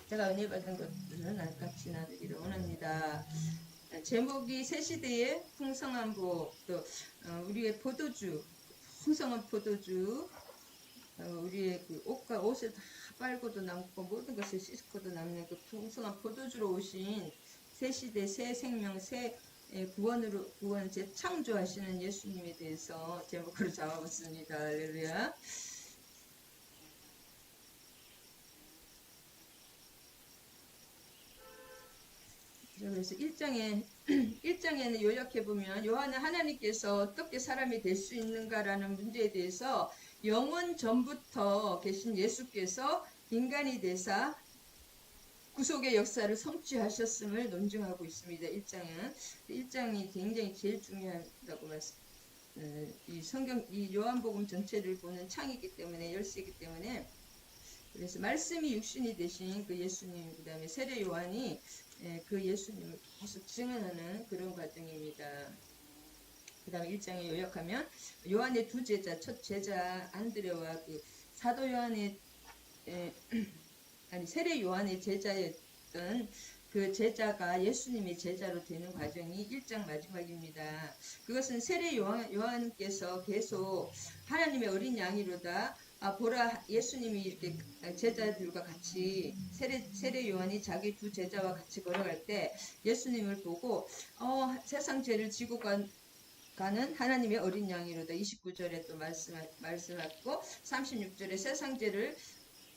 제가 은혜 받은 것들은 같이 나누기를 원합니다. 제목이 새 시대의 풍성한 복, 또 우리의 포도주, 풍성한 포도주, 우리의 그 옷과 옷을 다 빨고도 남고 모든 것을 씻고도 남는 그 풍성한 포도주로 오신 새 시대, 새 생명, 새 구원 재창조하시는 예수님에 대해서 제목으로 잡아봤습니다. 할렐루야. 그래서 1장에는 요약해보면 요한은 하나님께서 어떻게 사람이 될 수 있는가라는 문제에 대해서 영원 전부터 계신 예수께서 인간이 되사 구속의 역사를 성취하셨음을 논증하고 있습니다. 1장이 굉장히 제일 중요하다고 이 성경, 이 요한복음 전체를 보는 창이기 때문에, 열쇠이기 때문에, 그래서 말씀이 육신이 되신 그 예수님, 그 다음에 세례 요한이 그 예수님을 계속 증언하는 그런 과정입니다. 그 다음에 1장에 요약하면 요한의 두 제자, 첫 제자 안드레와 그 사도 요한의 세례 요한의 제자였던 그 제자가 예수님의 제자로 되는 과정이 1장 마지막입니다. 그것은 세례 요한께서 계속 하나님의 어린 양이로다, 보라, 예수님이 이렇게 제자들과 같이 세례 요한이 자기 두 제자와 같이 걸어갈 때 예수님을 보고 세상 죄를 지고 가는 하나님의 어린 양이로다, 29절에 또 말씀하고 36절에 세상 죄를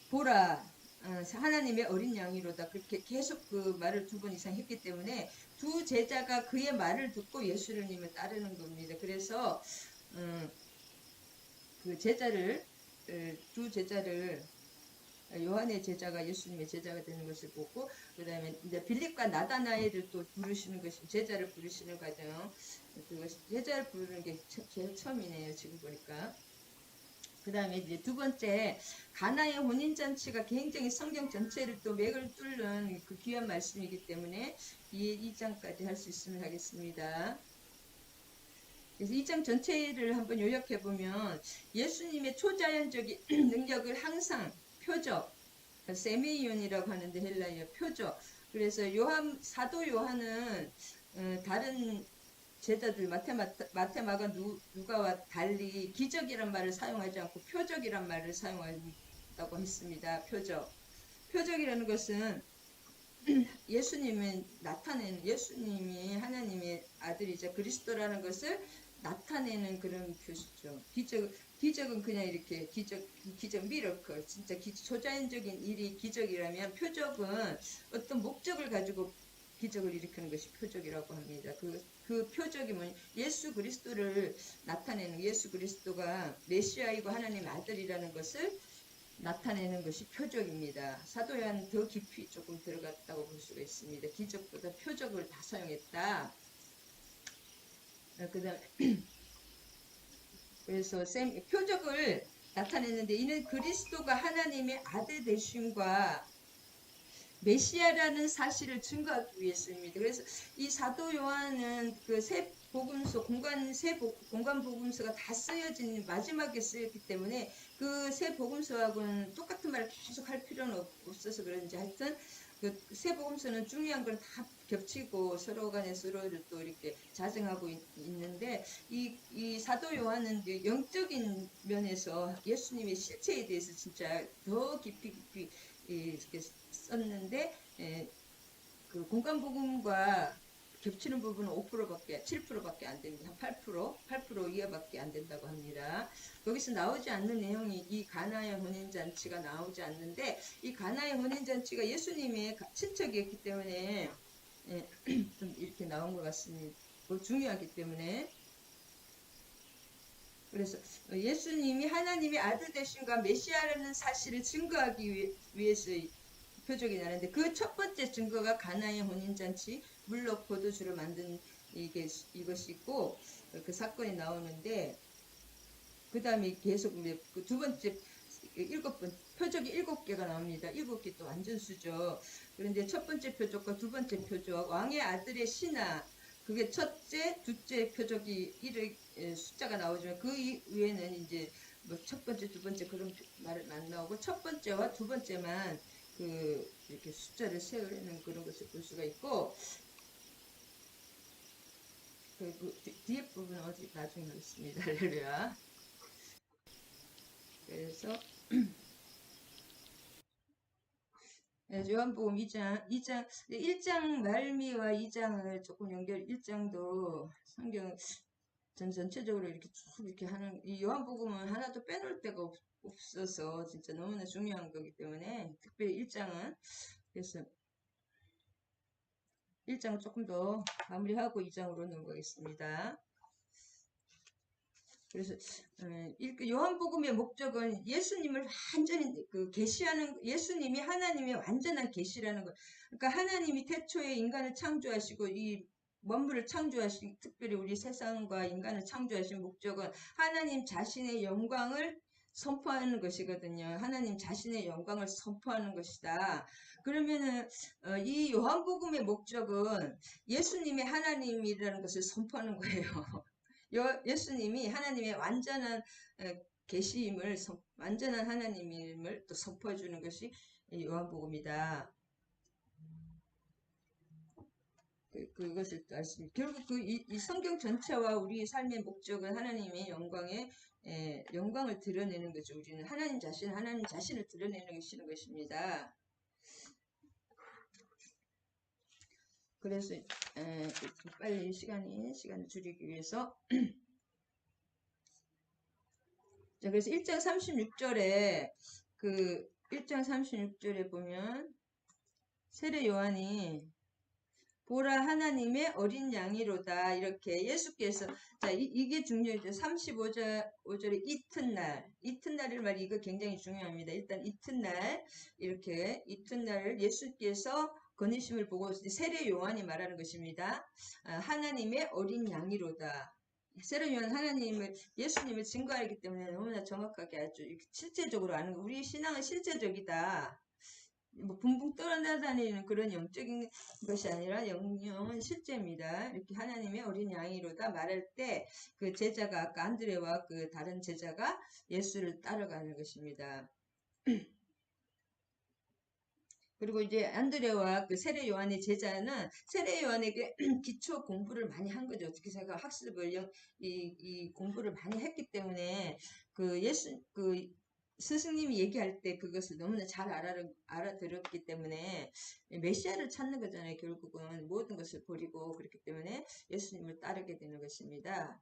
보라, 하나님의 어린 양이로다, 그렇게 계속 그 말을 두 번 이상 했기 때문에 두 제자가 그의 말을 듣고 예수님을 따르는 겁니다. 그래서 그 두 제자를 요한의 제자가 예수님의 제자가 되는 것을 보고, 그 다음에 이제 빌립과 나다나엘을 또 부르시는 것이, 제자를 부르시는 과정, 그것이 제자를 부르는 게 제일 처음이네요, 지금 보니까. 그 다음에 이제 두 번째, 가나의 혼인잔치가 굉장히 성경 전체를 또 맥을 뚫는 그 귀한 말씀이기 때문에 이 2장까지 할 수 있으면 하겠습니다. 그래서 2장 전체를 한번 요약해보면 예수님의 초자연적인 능력을 항상 표적, 세미온이라고 하는데 헬라어 표적. 그래서 사도 요한은 다른 제자들 마테마가 누가와 달리 기적이란 말을 사용하지 않고 표적이란 말을 사용한다고 했습니다. 표적이라는 것은 예수님이 하나님의 아들이자 그리스도라는 것을 나타내는 그런 표시죠. 기적은 그냥 이렇게 기적 미러클, 진짜 초자연적인 일이 기적이라면, 표적은 어떤 목적을 가지고 기적을 일으키는 것이 표적이라고 합니다. 그 표적이 뭐냐, 예수 그리스도를 나타내는, 예수 그리스도가 메시아이고 하나님의 아들이라는 것을 나타내는 것이 표적입니다. 사도 요한은 더 깊이 조금 들어갔다고 볼 수가 있습니다. 기적보다 표적을 다 사용했다. 그래서 표적을 나타냈는데, 이는 그리스도가 하나님의 아들 되심과 메시아라는 사실을 증거하기 위해서입니다. 그래서 이 사도 요한은 그 세 복음서, 공간 복음서가 다 쓰여진 마지막에 쓰였기 때문에 그 세 복음서하고는 똑같은 말을 계속 할 필요는 없어서 그런지, 하여튼 그 세 복음서는 중요한 걸 다 겹치고 서로 간에 서로를 또 이렇게 자증하고 있는데, 이 사도 요한은 영적인 면에서 예수님의 실체에 대해서 진짜 더 깊이 이렇게 썼는데, 그 공간복음과 겹치는 부분은 5%밖에, 7%밖에 안 됩니다. 8% 이하밖에 안 된다고 합니다. 여기서 나오지 않는 내용이 이 가나의 혼인잔치가 나오지 않는데, 이 가나의 혼인잔치가 예수님의 친척이었기 때문에 좀 이렇게 나온 것 같습니다. 중요하기 때문에. 그래서 예수님이 하나님의 아들 되심과 메시아라는 사실을 증거하기 위해서 표적이 나는데, 그 첫 번째 증거가 가나의 혼인잔치, 물로 포도주를 만든 이것이 있고, 그 사건이 나오는데, 그 다음에 계속 그 두 번째, 표적이 7개가 나옵니다. 7개 또 완전 수죠. 그런데 첫 번째 표적과 두 번째 표적, 왕의 아들의 신하, 그게 첫째, 둘째 표적이 숫자가 나오지만, 그 위에는 이제 뭐 첫 번째, 두 번째 그런 말은 안 나오고, 첫 번째와 두 번째만 이렇게 숫자를 세우는 그런 것을 볼 수가 있고, 뒤에 부분은 어디 나중에 하겠습니다. 할렐루야. 그래서 요한복음 2장 1장 말미와 2장을 조금 1장도 성경 전체적으로 이렇게 쭉 이렇게 하는, 이 요한복음은 하나도 빼놓을 데가 없어서 진짜 너무나 중요한 거기 때문에, 특별히 1장은, 그래서 1장 조금 더 마무리하고 2장으로 넘어가겠습니다. 그래서 요한복음의 목적은 예수님을 완전히 계시하는, 예수님이 하나님의 완전한 계시라는 것. 그러니까 하나님이 태초에 인간을 창조하시고 이 만물을 창조하신, 특별히 우리 세상과 인간을 창조하신 목적은 하나님 자신의 영광을 선포하는 것이거든요. 하나님 자신의 영광을 선포하는 것이다. 그러면은 이 요한복음의 목적은 예수님의 하나님이라는 것을 선포하는 거예요. 예수님이 하나님의 완전한 계시임을, 완전한 하나님임을 또 선포해 주는 것이 요한복음이다. 그것을 또 알습니다. 결국 이 성경 전체와 우리 삶의 목적은 하나님의 영광을 드러내는 거죠. 우리는 하나님 자신을 드러내는 것입니다. 그래서 빨리 시간을 줄이기 위해서 자, 그래서 1장 36절에 1장 36절에 보면 세례 요한이 보라 하나님의 어린 양이로다, 이렇게 예수께서, 자, 이게 중요하죠. 35절에 이튿날이라는 말이 이거 굉장히 중요합니다. 일단 이튿날, 이렇게 이튿날 예수께서 거니심을 보고 세례 요한이 말하는 것입니다. 하나님의 어린 양이로다. 세례 요한 예수님을 증거하기 때문에 너무나 정확하게 아주 실제적으로 아는 거. 우리 신앙은 실제적이다. 뭐 붕붕 떠나다니는 그런 영적인 것이 아니라 영은 실제입니다. 이렇게 하나님의 어린 양이로다 말할 때 그 제자가, 아까 안드레와 그 다른 제자가 예수를 따라가는 것입니다. 그리고 이제 안드레와 그 세례 요한의 제자는 세례 요한에게 기초 공부를 많이 한 거죠. 어떻게 생각, 학습을 이 공부를 많이 했기 때문에 스승님이 얘기할 때 그것을 너무나 잘 알아들었기 때문에 메시아를 찾는 거잖아요. 결국은 모든 것을 버리고, 그렇기 때문에 예수님을 따르게 되는 것입니다.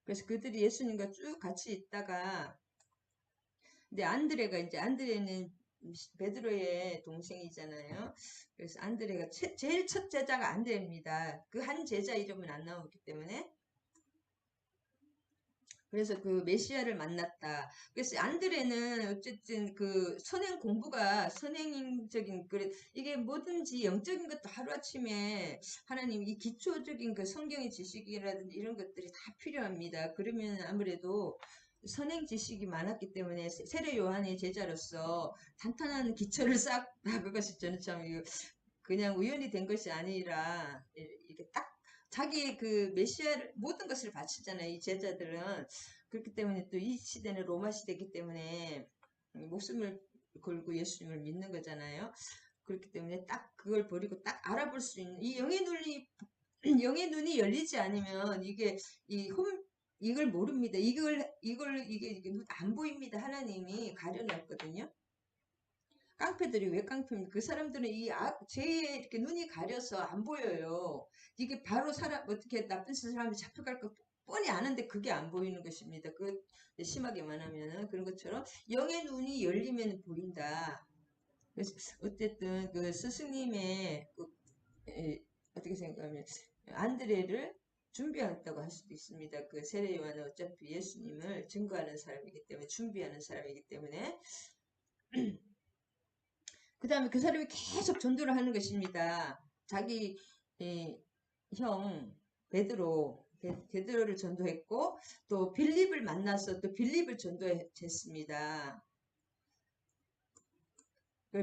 그래서 그들이 예수님과 쭉 같이 있다가, 근데 안드레는 베드로의 동생이잖아요. 그래서 안드레가 제일 첫 제자가 안드레입니다. 그 한 제자 이름은 안 나오기 때문에. 그래서 그 메시아를 만났다. 그래서 안드레는 어쨌든 선행적인, 이게 뭐든지 영적인 것도 하루아침에 하나님 이 기초적인 그 성경의 지식이라든지 이런 것들이 다 필요합니다. 그러면 아무래도 선행 지식이 많았기 때문에 세례 요한의 제자로서 탄탄한 기초를 쌓았다. 그것이 저는 참 그냥 우연히 된 것이 아니라 이게 딱 자기 메시아를 모든 것을 바치잖아요. 이 제자들은. 그렇기 때문에 또 이 시대는 로마 시대이기 때문에 목숨을 걸고 예수님을 믿는 거잖아요. 그렇기 때문에 딱 그걸 버리고 딱 알아볼 수 있는 이 영의 눈이 열리지 않으면 이걸 모릅니다. 이게 안 보입니다. 하나님이 가려놨거든요. 깡패들이 왜 깡패입니까? 그 사람들은 죄에 이렇게 눈이 가려서 안 보여요. 이게 바로 어떻게 나쁜 사람이 잡혀갈 거 뻔히 아는데 그게 안 보이는 것입니다. 심하게 말하면은 그런 것처럼 영의 눈이 열리면 보인다. 그래서 어쨌든 스승님의 어떻게 생각하면 안드레를 준비했다고 할 수도 있습니다. 세례 요한은 어차피 예수님을 증거하는 사람이기 때문에, 준비하는 사람이기 때문에 그 다음에 그 사람이 계속 전도를 하는 것입니다. 자기 형 베드로를 전도했고, 또 빌립을 만나서 또 빌립을 전도했습니다.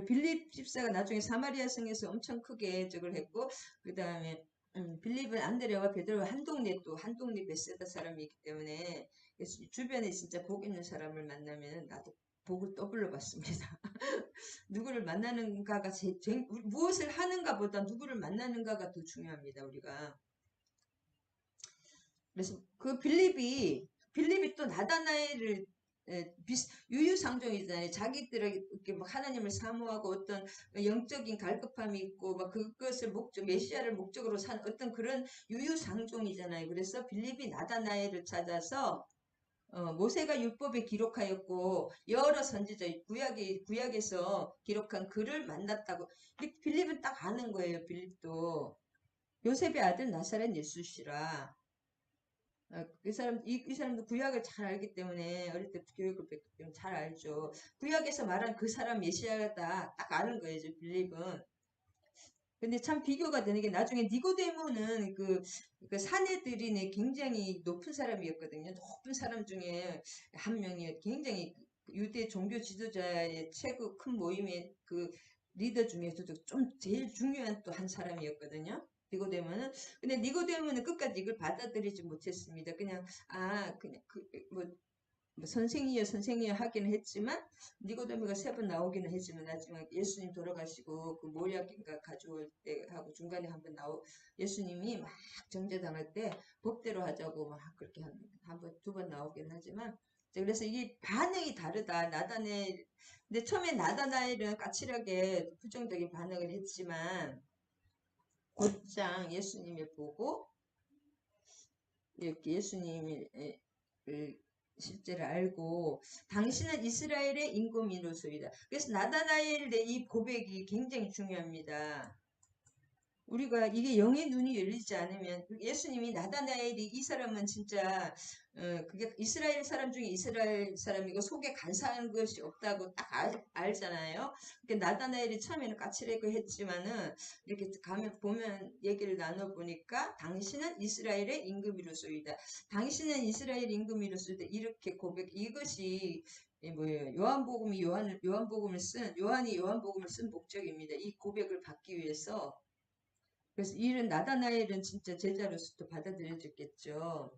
빌립 집사가 나중에 사마리아 성에서 엄청 크게 적을 했고, 그 다음에 빌립은 안드레와 베드로와 한 동네 베세다 사람이기 때문에 주변에 진짜 복 있는 사람을 만나면 나도 복을 떠불러 봤습니다. 누구를 만나는가가 무엇을 하는가보다 누구를 만나는가가 더 중요합니다. 우리가. 그래서 그 빌립이 또 나다나엘을 유유상종이잖아요. 자기들에게 이렇게 막 하나님을 사모하고 어떤 영적인 갈급함이 있고 막 그것을 메시아를 목적으로 산 어떤 그런 유유상종이잖아요. 그래서 빌립이 나다나엘을 찾아서 모세가 율법에 기록하였고 여러 선지자 구약에서 기록한 글을 만났다고. 빌립은 딱 아는 거예요. 빌립도 요셉의 아들 나사렛 예수시라. 이 사람도 구약을 잘 알기 때문에 어릴 때 교육을 받기 때문에 잘 알죠. 구약에서 말한 그 사람 메시아다 딱 아는 거예요. 빌립은. 근데 참 비교가 되는 게 나중에 니고데모는 그 사내들인의 굉장히 높은 사람이었거든요. 높은 사람 중에 한 명이 굉장히 유대 종교 지도자의 최고 큰 모임의 그 리더 중에서도 좀 제일 중요한 또 한 사람이었거든요. 니고데모는. 근데 니고데모는 끝까지 이걸 받아들이지 못했습니다. 그냥 선생이여 하기는 했지만 니고데모가 3번 나오기는 했지만 나중에 예수님 돌아가시고 그 모략인가 가져올 때 하고 중간에 한번 예수님이 막 정죄당할 때 법대로 하자고 막 그렇게 한 번, 2번 나오긴 하지만 그래서 이게 반응이 다르다. 근데 처음에 나다나엘은 까칠하게 부정적인 반응을 했지만 곧장 예수님을 보고 이렇게 예수님을 실제를 알고 당신은 이스라엘의 임금이로소이다. 그래서 나다나엘의 이 고백이 굉장히 중요합니다. 우리가 이게 영의 눈이 열리지 않으면 예수님이 나다나엘이 이 사람은 진짜 그게 이스라엘 사람 중에 이스라엘 사람이고 속에 간사한 것이 없다고 딱 알잖아요. 그러니까 나다나엘이 처음에는 까칠하고 했지만은 이렇게 보면 얘기를 나눠보니까 당신은 이스라엘의 임금이로소이다. 당신은 이스라엘 임금이로소이다. 이렇게 이것이 뭐예요? 요한이 요한복음을 쓴 목적입니다. 이 고백을 받기 위해서. 그래서 이런 나다나엘은 진짜 제자로서도 받아들여졌겠죠.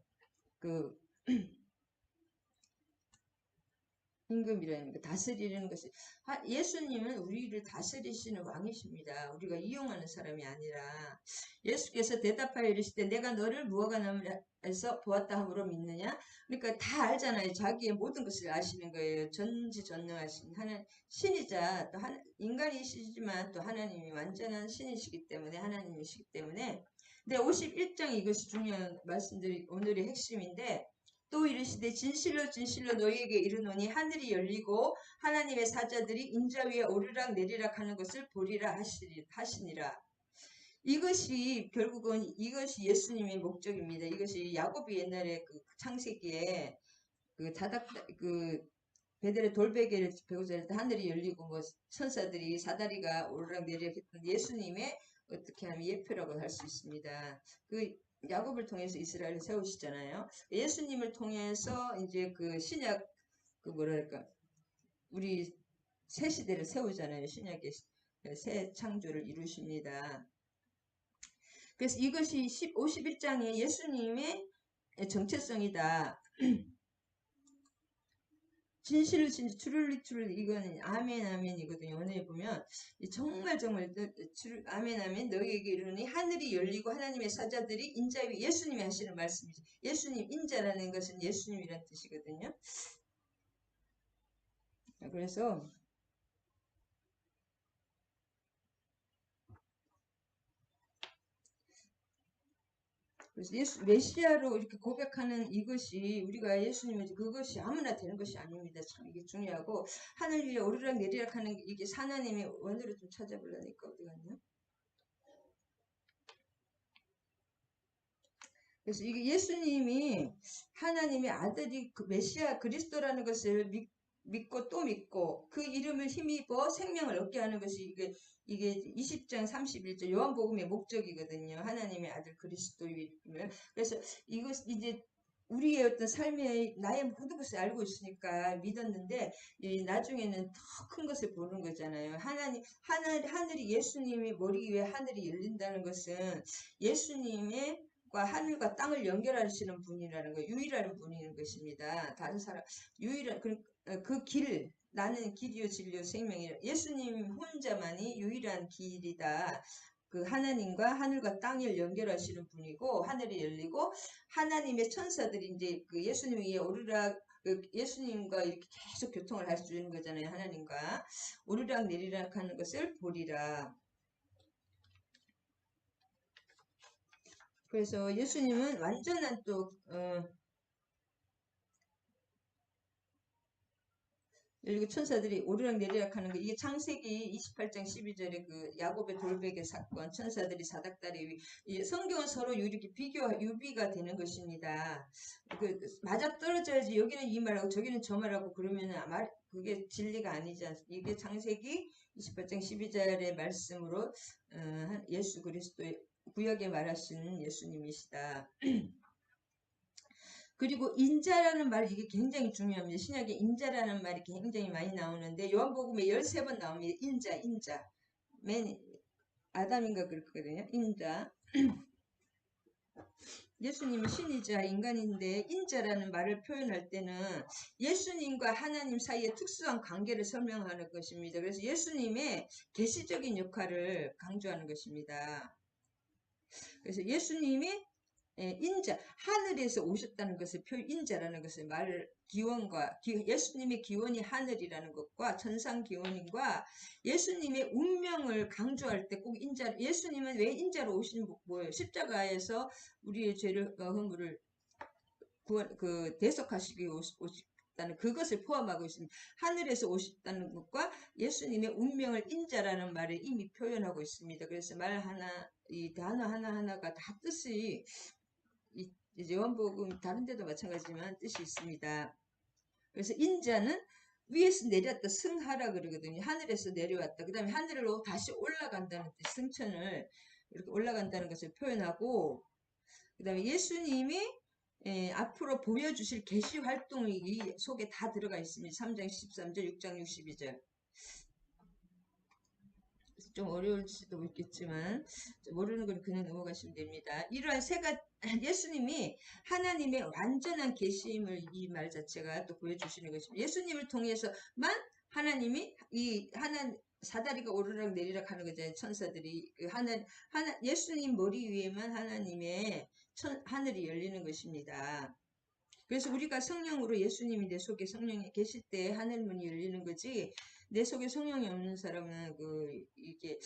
임금이라는 거, 다스리는 것이. 예수님은 우리를 다스리시는 왕이십니다. 우리가 이용하는 사람이 아니라. 예수께서 대답하여 이르시되 내가 너를 무화과 나무에서 보았다 함으로 믿느냐? 그러니까 다 알잖아요. 자기의 모든 것을 아시는 거예요. 전지전능하신 신이자 또 인간이시지만 또 하나님이 완전한 신이시기 때문에 하나님이시기 때문에. 근데 51장 이것이 중요한 말씀들이 오늘의 핵심인데 또 이르시되 진실로 진실로 너희에게 이르노니 하늘이 열리고 하나님의 사자들이 인자 위에 오르락 내리락 하는 것을 보리라 하시니라. 이것이 결국은 이것이 예수님의 목적입니다. 이것이 야곱이 옛날에 그 창세기에 베델의 돌베개를 배우자 할 때 하늘이 열리고 뭐 천사들이 사다리가 오르락 내리락 했던 예수님의 어떻게 하면 예표라고 할 수 있습니다. 야곱을 통해서 이스라엘을 세우시잖아요. 예수님을 통해서 이제 신약 우리 새 시대를 세우잖아요. 신약의 새 창조를 이루십니다. 그래서 이것이 51장의 예수님의 정체성이다. 진실로 트룰리 이거는 아멘이거든요. 오늘 보면 정말 아멘 너희에게 이르니 하늘이 열리고 하나님의 사자들이 인자 위에 예수님이 하시는 말씀이죠. 예수님 인자라는 것은 예수님이란 뜻이거든요. 그래서 메시아로 이렇게 고백하는 이것이 우리가 예수님의 그것이 아무나 되는 것이 아닙니다. 참 이게 중요하고 하늘 위에 오르락 내리락 하는 이게 하나님의 원어로 좀 찾아보려니까 어디 갔냐? 그래서 이게 예수님이 하나님의 아들이 메시아 그리스도라는 것을 믿고 또 믿고 그 이름을 힘입어 생명을 얻게 하는 것이 이게 20장 31절 요한복음의 목적이거든요. 하나님의 아들 그리스도임을. 그래서 이것 이제 우리의 어떤 삶의 나의 모든 것을 알고 있으니까 믿었는데 나중에는 더 큰 것을 보는 거잖아요. 하늘이 예수님이 머리 위에 하늘이 열린다는 것은 예수님의 하늘과 땅을 연결하시는 분이라는 거, 유일한 분인 것입니다. 다른 사람, 유일한, 그 길, 나는 길이요, 진리요, 생명이라. 예수님 혼자만이 유일한 길이다. 그 하나님과 하늘과 땅을 연결하시는 분이고, 하늘이 열리고, 하나님의 천사들이 이제 그 예수님 위에 오르락, 그 예수님과 이렇게 계속 교통을 할 수 있는 거잖아요. 하나님과. 오르락 내리락 하는 것을 보리라. 그래서 예수님은 완전한 또 그리고 천사들이 오르락 내리락 하는 거, 이게 창세기 28장 12절에 그 야곱의 돌베개 사건, 천사들이 사닥다리 위, 성경은 서로 이렇게 유비가 되는 것입니다. 맞아 떨어져야지 여기는 이 말하고 저기는 저 말하고 그러면은 그게 진리가 아니지 않습니까? 이게 창세기 28장 12절의 말씀으로 예수 그리스도의 구약에 말하시는 예수님이시다. 그리고 인자라는 말 이게 굉장히 중요합니다. 신약에 인자라는 말이 굉장히 많이 나오는데 요한복음에 13번 나옵니다. 인자. 맨 아담인가 그렇거든요. 인자. 예수님은 신이자 인간인데 인자라는 말을 표현할 때는 예수님과 하나님 사이의 특수한 관계를 설명하는 것입니다. 그래서 예수님의 계시적인 역할을 강조하는 것입니다. 그래서 예수님이 인자, 하늘에서 오셨다는 것을 인자라는 것을 말을 예수님의 기원이 하늘이라는 것과 천상 기원인과 예수님의 운명을 강조할 때 꼭 예수님은 왜 인자로 오신 뭐예요? 십자가에서 우리의 죄를 허물을 대속하시기 오셨다는 그것을 포함하고 있습니다. 하늘에서 오셨다는 것과 예수님의 운명을 인자라는 말을 이미 표현하고 있습니다. 그래서 이 단어 하나하나가 다 뜻이 이제 요한복음 다른 데도 마찬가지지만 뜻이 있습니다. 그래서 인자는 위에서 내렸다 승하라 그러거든요. 하늘에서 내려왔다. 그 다음에 하늘로 다시 올라간다는 뜻, 승천을 이렇게 올라간다는 것을 표현하고 그 다음에 예수님이 앞으로 보여주실 계시 활동이 이 속에 다 들어가 있습니다. 3장 13절, 6장 62절. 좀 어려울 수도 있겠지만 모르는 건 그냥 넘어가시면 됩니다. 이러한 예수님이 하나님의 완전한 계시임을 이 말 자체가 또 보여주시는 것입니다. 예수님을 통해서만 하나님이 사다리가 오르락 내리락 하는 거잖아요. 천사들이 예수님 머리 위에만 하나님의 하늘이 열리는 것입니다. 그래서 우리가 성령으로 예수님이 내 속에 성령이 계실 때 하늘문이 열리는 거지 내 속에 성령이 없는 사람은 이게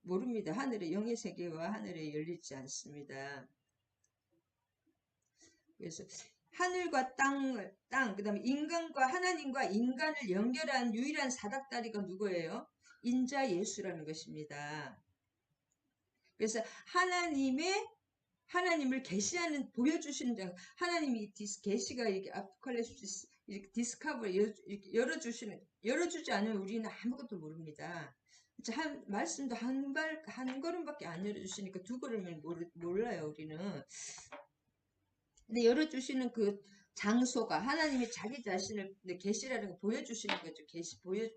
모릅니다. 하늘의 영의 세계와 하늘에 열리지 않습니다. 그래서 하늘과 땅, 그 다음에 인간과 하나님과 인간을 연결한 유일한 사닥다리가 누구예요? 인자 예수라는 것입니다. 그래서 하나님을 보여주시는 장, 하나님이 계시가 이렇게 아포칼립시스, 이렇게 디스커버, 열어주지 않으면 우리는 아무것도 모릅니다. 말씀도 한 걸음밖에 안 열어주시니까 두 걸음을 몰라요, 우리는. 근데 열어주시는 그 장소가 하나님이 자기 자신을 계시라는 거 보여주시는 거죠.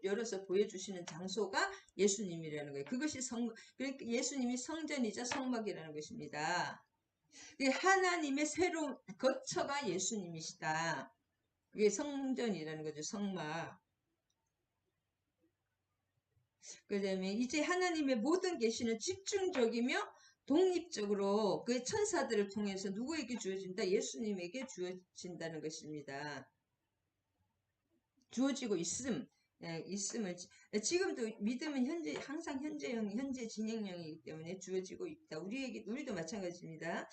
열어서 보여주시는 장소가 예수님이라는 거예요. 그러니까 예수님이 성전이자 성막이라는 것입니다. 하나님의 새로운 거처가 예수님이시다. 그게 성전이라는 거죠. 성막. 그 다음에 이제 하나님의 모든 계시는 집중적이며 독립적으로 그 천사들을 통해서 누구에게 주어진다? 예수님에게 주어진다는 것입니다. 주어지고 있음을 지금도 믿음은 항상 현재 진행형이기 때문에 주어지고 있다. 우리도 마찬가지입니다.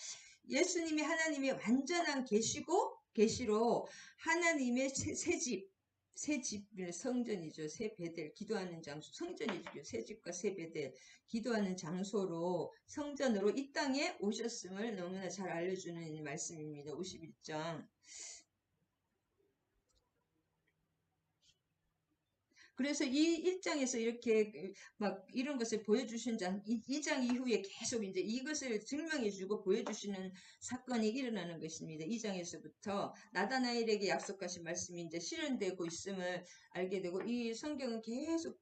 예수님이 하나님의 완전한 계시로 하나님의 새 집, 성전이죠. 새 베델, 기도하는 장소, 성전이죠. 새 집과 새 베델, 기도하는 장소로, 성전으로 이 땅에 오셨음을 너무나 잘 알려주는 말씀입니다. 51장. 그래서 이 1장에서 이렇게 막 이런 것을 보여주신 이 장 이후에 계속 이제 이것을 증명해주고 보여주시는 사건이 일어나는 것입니다. 2장에서부터 나다나엘에게 약속하신 말씀이 이제 실현되고 있음을 알게 되고 이 성경은 계속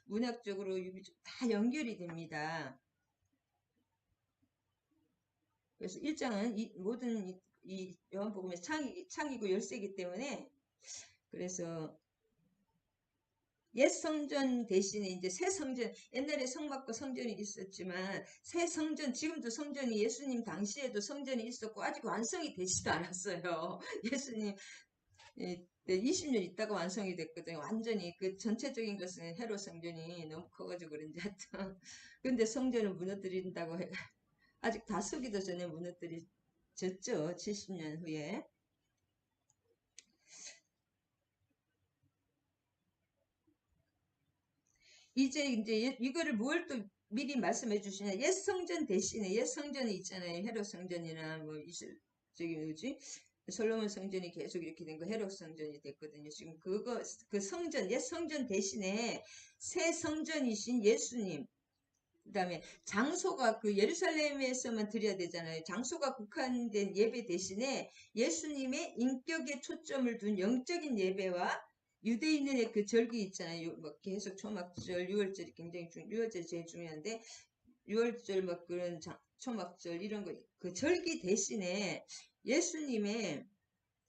문학적으로 다 연결이 됩니다. 그래서 1장은 모든 이 요한복음의 창이고 열쇠이기 때문에 그래서 옛 성전 대신에 이제 새 성전, 옛날에 성막과 성전이 있었지만 새 성전, 지금도 성전이 예수님 당시에도 성전이 있었고 아직 완성이 되지도 않았어요. 예수님 20년 있다가 완성이 됐거든요. 완전히 그 전체적인 것은 헤롯 성전이 너무 커가지고 그런지 하여튼 근데 성전을 무너뜨린다고 해 아직 다서기도 전에 무너뜨리졌죠. 70년 후에. 이제 이거를 뭘 또 미리 말씀해 주시냐. 옛 성전 대신에 옛 성전이 있잖아요. 헤롯 성전이나 뭐 저기 뭐지? 솔로몬 성전이 계속 이렇게 된 거 헤롯 성전이 됐거든요. 지금 그 성전, 옛 성전 대신에 새 성전이신 예수님. 그다음에 장소가 그 예루살렘에서만 드려야 되잖아요. 장소가 국한된 예배 대신에 예수님의 인격에 초점을 둔 영적인 예배와 유대인의 그 절기 있잖아요. 뭐 계속 초막절, 유월절이 굉장히 유월절이 제일 중요한데 유월절 막 그런 초막절 이런 거 그 절기 대신에 예수님의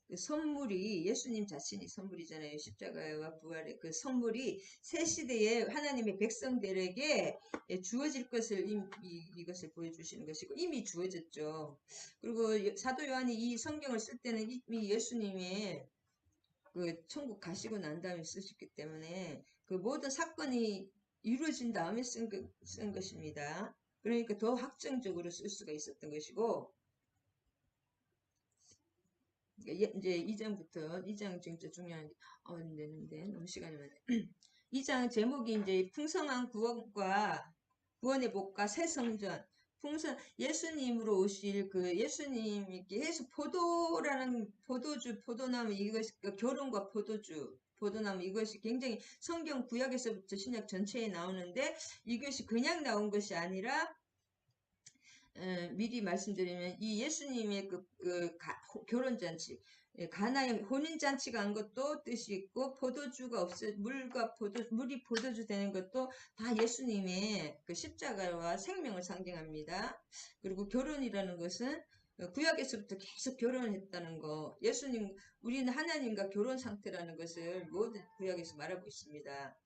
그 선물이 예수님 자신이 선물이잖아요. 십자가와 부활의 그 선물이 새 시대에 하나님의 백성들에게 주어질 것을 이것을 보여주시는 것이고 이미 주어졌죠. 그리고 사도 요한이 이 성경을 쓸 때는 이미 예수님의 그 천국 가시고 난 다음에 쓰셨기 때문에 그 모든 사건이 이루어진 다음에 쓴 것입니다. 그러니까 더 확정적으로 쓸 수가 있었던 것이고 이제 2장부터 2장 진짜 중요한 되는데 너무 시간이 많네. 2장 제목이 이제 풍성한 구원의 복과 새 성전. 예수님으로 오실 그 예수님이 계속 포도라는 포도나무 이것이 결혼과 포도나무 이것이 굉장히 성경 구약에서부터 신약 전체에 나오는데 이것이 그냥 나온 것이 아니라 미리 말씀드리면 이 예수님의 결혼잔치 가나의 혼인잔치가 한 것도 뜻이 있고 포도주가 물이 포도주 되는 것도 다 예수님의 그 십자가와 생명을 상징합니다. 그리고 결혼이라는 것은 구약에서부터 계속 결혼을 했다는 거 우리는 하나님과 결혼 상태라는 것을 모든 구약에서 말하고 있습니다.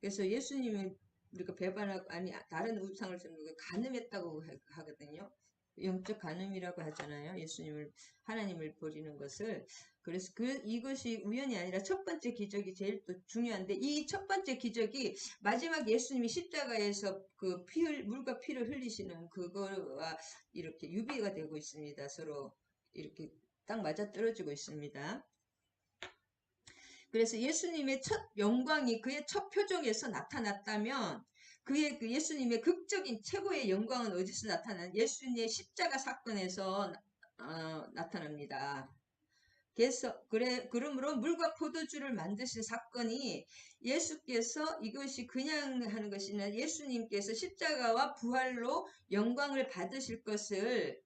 그래서 예수님은 우리가 배반하고 다른 우상을 쓰는 거 간음했다고 하거든요. 영적 간음이라고 하잖아요. 하나님을 버리는 것을. 그래서 이것이 우연이 아니라 첫 번째 기적이 제일 또 중요한데 이 첫 번째 기적이 마지막 예수님이 십자가에서 물과 피를 흘리시는 그거와 이렇게 유비가 되고 있습니다. 서로 이렇게 딱 맞아 떨어지고 있습니다. 그래서 예수님의 첫 영광이 그의 첫 표정에서 나타났다면 그의 예수님의 극적인 최고의 영광은 어디서 나타나는 예수님의 십자가 사건에서 나타납니다. 그러므로 물과 포도주를 만드신 사건이 예수께서 이것이 그냥 하는 것이 아니라 예수님께서 십자가와 부활로 영광을 받으실 것을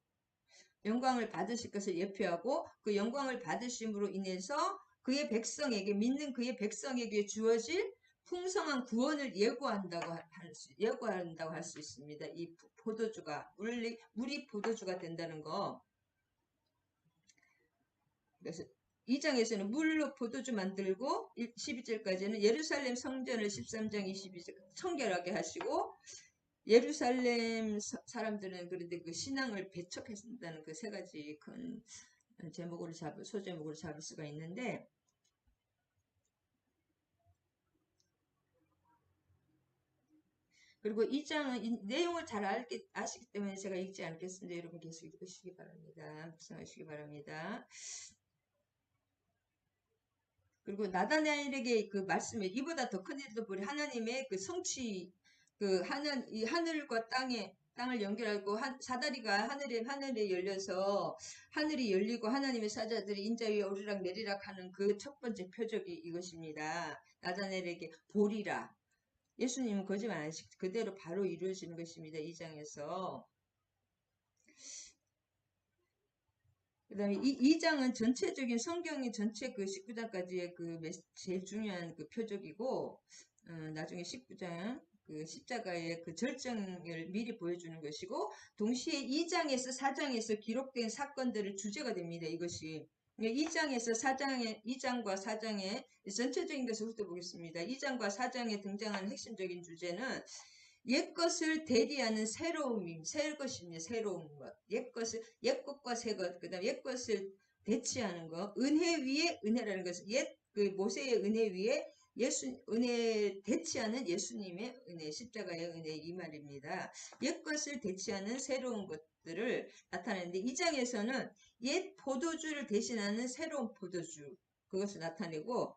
예표하고 그 영광을 받으심으로 인해서 믿는 그의 백성에게 주어질 풍성한 구원을 예고한다고 할 수 있습니다. 이 포도주가 물이 포도주가 된다는 거. 그래서 2장에서는 물로 포도주 만들고 12절까지는 예루살렘 성전을 13장 22절 청결하게 하시고 예루살렘 사람들은 그런데 그 신앙을 배척했다는 그 세 가지 큰 소제목으로 잡을 수가 있는데 그리고 이 장은 이 내용을 잘 아시기 때문에 제가 읽지 않겠습니다. 여러분 계속 읽으시기 바랍니다. 묵상하시기 바랍니다. 그리고 나다나엘에게 그 말씀에 이보다 더 큰 일도 보리 하나님의 그 성취 이 하늘과 땅을 연결하고 사다리가 하늘에 열려서 하늘이 열리고 하나님의 사자들이 인자 위에 오르락 내리락 하는 그 첫 번째 표적이 이것입니다. 나다나엘에게 보리라. 예수님은 거짓말 안 하시고 그대로 바로 이루어지는 것입니다. 2장에서. 그 다음에 이 장은 전체적인 성경의 전체 그 19장까지의 제일 중요한 그 표적이고, 나중에 19장, 그 십자가의 그 절정을 미리 보여주는 것이고, 동시에 2장에서 4장에서 기록된 사건들을 주제가 됩니다. 이것이. 2장과 4장의 전체적인 것을 훑어보겠습니다. 2장과 4장에 등장하는 핵심적인 주제는 옛것을 대리하는 새로움임, 새 것입니다. 새로운 것. 옛것과 새 것, 그 다음에 옛것을 대치하는 것. 은혜 위에 은혜라는 것은 그 모세의 은혜 위에 은혜 대치하는 예수님의 은혜, 십자가의 은혜 이 말입니다. 옛것을 대치하는 새로운 것들을 나타내는데, 이 장에서는 옛 포도주를 대신하는 새로운 포도주, 그것을 나타내고,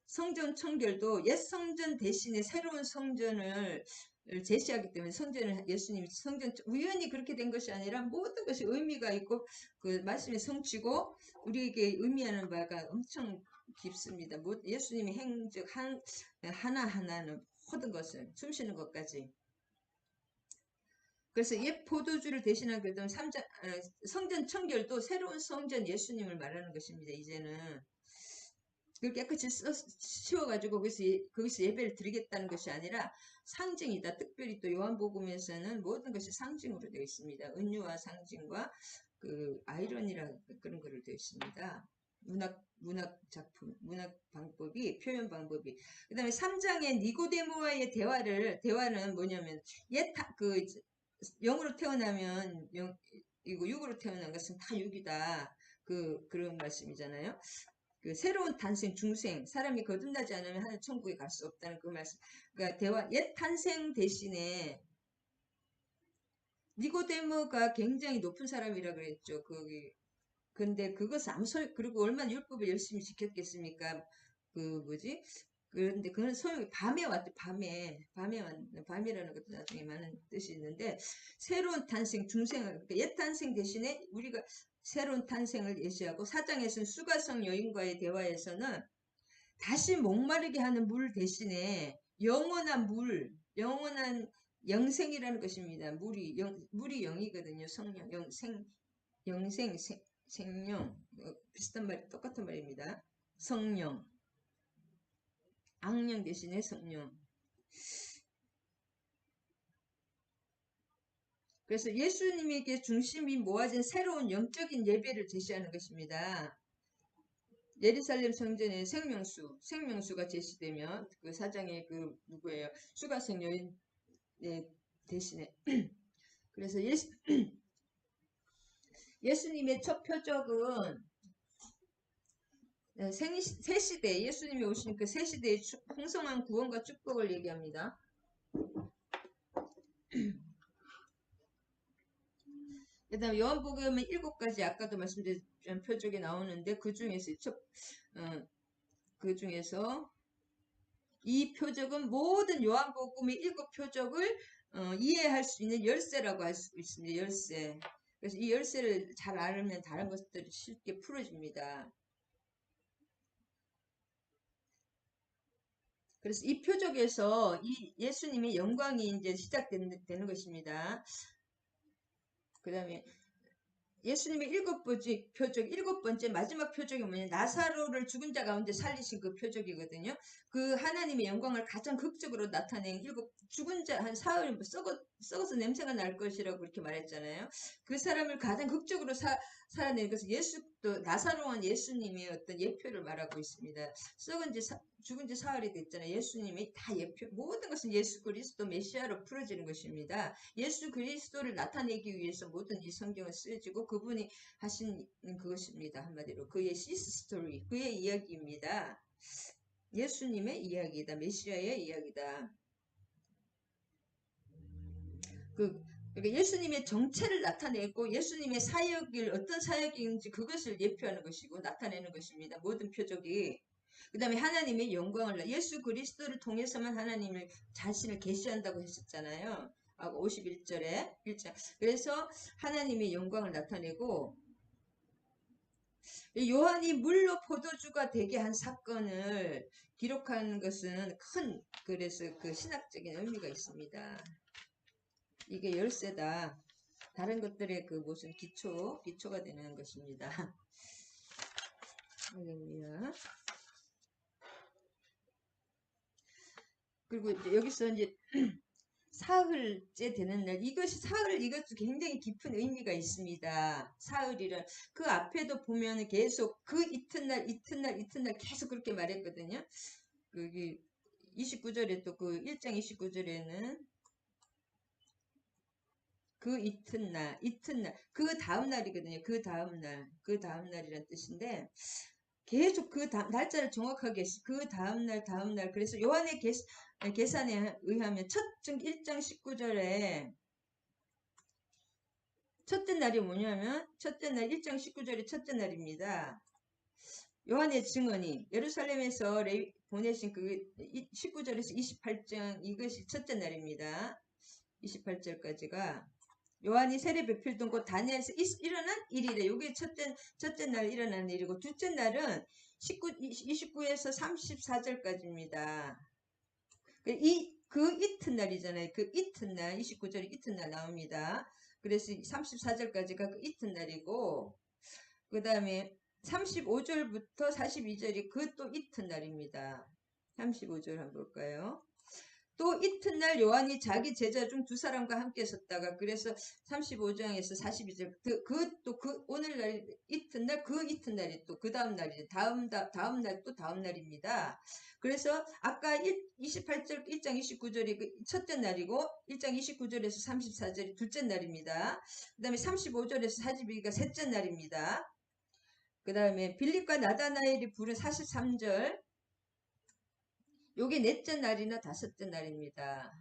성전 청결도 옛 성전 대신에 새로운 성전을 제시하기 때문에 예수님이 성전, 우연히 그렇게 된 것이 아니라 모든 것이 의미가 있고 그 말씀의 성취고 우리에게 의미하는 바가 엄청 깊습니다. 예수님의 행적 하나하나는 모든 것을 숨쉬는 것까지. 그래서 옛 포도주를 대신한 그 다음 성전 청결도 새로운 성전 예수님을 말하는 것입니다. 이제는 그걸 깨끗이 치워가지고 거기서 예배를 드리겠다는 것이 아니라 상징이다. 특별히 또 요한복음에서는 모든 것이 상징으로 되어 있습니다. 은유와 상징과 그 아이러니라 그런 거로 되어 있습니다. 문학 작품, 문학 방법이, 표현 방법이. 그 다음에 3장의 니고데모와의 대화는 뭐냐면, 영으로 태어나면, 육으로 태어난 것은 다 육이다. 그런 말씀이잖아요. 그 새로운 탄생, 중생, 사람이 거듭나지 않으면 하늘 천국에 갈 수 없다는 그 말씀. 그러니까 옛 탄생 대신에 니고데모가 굉장히 높은 사람이라 그랬죠. 근데 그것은 그리고 얼마나 율법을 열심히 지켰겠습니까? 그런데 그건 밤에 왔대, 밤이라는 것도 나중에 많은 뜻이 있는데, 새로운 탄생, 그러니까 옛 탄생 대신에 우리가 새로운 탄생을 예시하고, 4장에서는 수가성 여인과의 대화에서는 다시 목마르게 하는 물 대신에 영원한 영원한 영생이라는 것입니다. 물이 영이거든요. 성령, 생명, 똑같은 말입니다. 성령, 악령 대신에 성령. 그래서 예수님에게 중심이 모아진 새로운 영적인 예배를 제시하는 것입니다. 예루살렘 성전의 생명수가 제시되면 그 사장의 누구예요? 수가성 여인 대신에 그래서 예수님의 첫 표적은 새 시대, 예수님이 오신 그 새 시대의 풍성한 구원과 축복을 얘기합니다. 그 다음에 요한복음은 7가지 아까도 말씀드린 표적이 나오는데 그 중에서 이 표적은 모든 요한복음의 7표적을 이해할 수 있는 열쇠라고 할 수 있습니다. 열쇠. 그래서 이 열쇠를 잘 알면 다른 것들이 쉽게 풀어집니다. 그래서 이 표적에서 이 예수님의 영광이 이제 시작되는 것입니다. 그 다음에 예수님의 7번째 마지막 표적이 뭐냐? 나사로를 죽은 자 가운데 살리신 그 표적이거든요. 그 하나님의 영광을 가장 극적으로 나타낸 죽은 자 한 사흘 썩어서 냄새가 날 것이라고 그렇게 말했잖아요. 그 사람을 가장 극적으로 살아낸 것은 또 나사로한 예수님의 어떤 예표를 말하고 있습니다. 죽은 지 사흘이 됐잖아요. 예수님의 다 예표, 모든 것은 예수 그리스도 메시아로 풀어지는 것입니다. 예수 그리스도를 나타내기 위해서 모든 이 성경을 쓰여지고 그분이 하신 그것입니다. 한마디로 그의 시스 스토리, 그의 이야기입니다. 예수님의 이야기다. 메시아의 이야기다. 그러니까 예수님의 정체를 나타내고 예수님의 사역을 어떤 사역인지 그것을 예표하는 것이고 나타내는 것입니다. 모든 표적이. 그 다음에 하나님의 영광을 예수 그리스도를 통해서만 하나님을 자신을 계시한다고 했었잖아요. 51절에 1장. 그래서 하나님의 영광을 나타내고 요한이 물로 포도주가 되게 한 사건을 기록하는 것은 그래서 그 신학적인 의미가 있습니다. 이게 열쇠다. 다른 것들의 그 무슨 기초가 되는 것입니다. 할렐루야. 그리고 이제 여기서 이제 사흘째 되는 날, 이것이 사흘, 이것도 굉장히 깊은 의미가 있습니다. 사흘이란 그 앞에도 보면 계속 그 이튿날 이튿날 이튿날 계속 그렇게 말했거든요. 여기 29절에 또 그 1장 29절에는 그 이튿날 그 다음 날이거든요. 그 다음 날이란 뜻인데 계속 그 날짜를 정확하게 그 다음 날 그래서 요한의 계산에 의하면 첫증 1장 19절에 첫째 날이 뭐냐면 첫째 날 1장 19절이 첫째 날입니다. 요한의 증언이 예루살렘에서 보내신 그 19절에서 28장 이것이 첫째 날입니다. 28절까지가 요한이 세례 베풀던 곳 다니엘에서 일어난 일이래. 이게 첫째 날 일어난 일이고 둘째 날은 29에서 34절까지입니다. 그 이튿날이잖아요. 그 이튿날 29절이 이튿날 나옵니다. 그래서 34절까지가 그 이튿날이고 그 다음에 35절부터 42절이 그 또 이튿날입니다. 35절 한번 볼까요? 또 이튿날 요한이 자기 제자 중 두 사람과 함께 섰다가 그래서 35장에서 42절 그 오늘날 이튿날 그 이튿날이 또 그 다음 날이 다음 날 또 다음 날입니다. 그래서 아까 28절 1장 29절이 그 첫째 날이고 1장 29절에서 34절이 둘째 날입니다. 그 다음에 35절에서 42가 셋째 날입니다. 그 다음에 빌립과 나다나엘이 부른 43절 요게 넷째 날이나 다섯째 날입니다.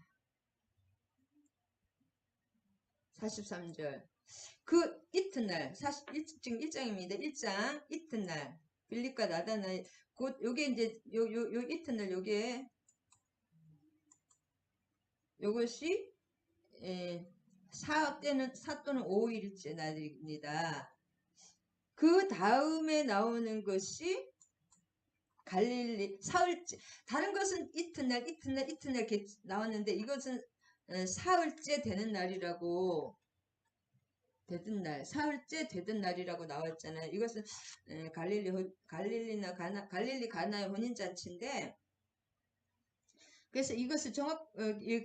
43절 그 이튿날 지금 1장입니다. 1장 이튿날 빌립과 나다나엘 곧 요게 이제 요 이튿날 요것이 사 또는 5일째 날입니다. 그 다음에 나오는 것이 갈릴리 사흘째 다른 것은 이튿날 이렇게 나왔는데 이것은 사흘째 되는 날이라고 되던 날 사흘째 되던 날이라고 나왔잖아요. 이것은 갈릴리 가나의 혼인잔치인데 그래서 이것을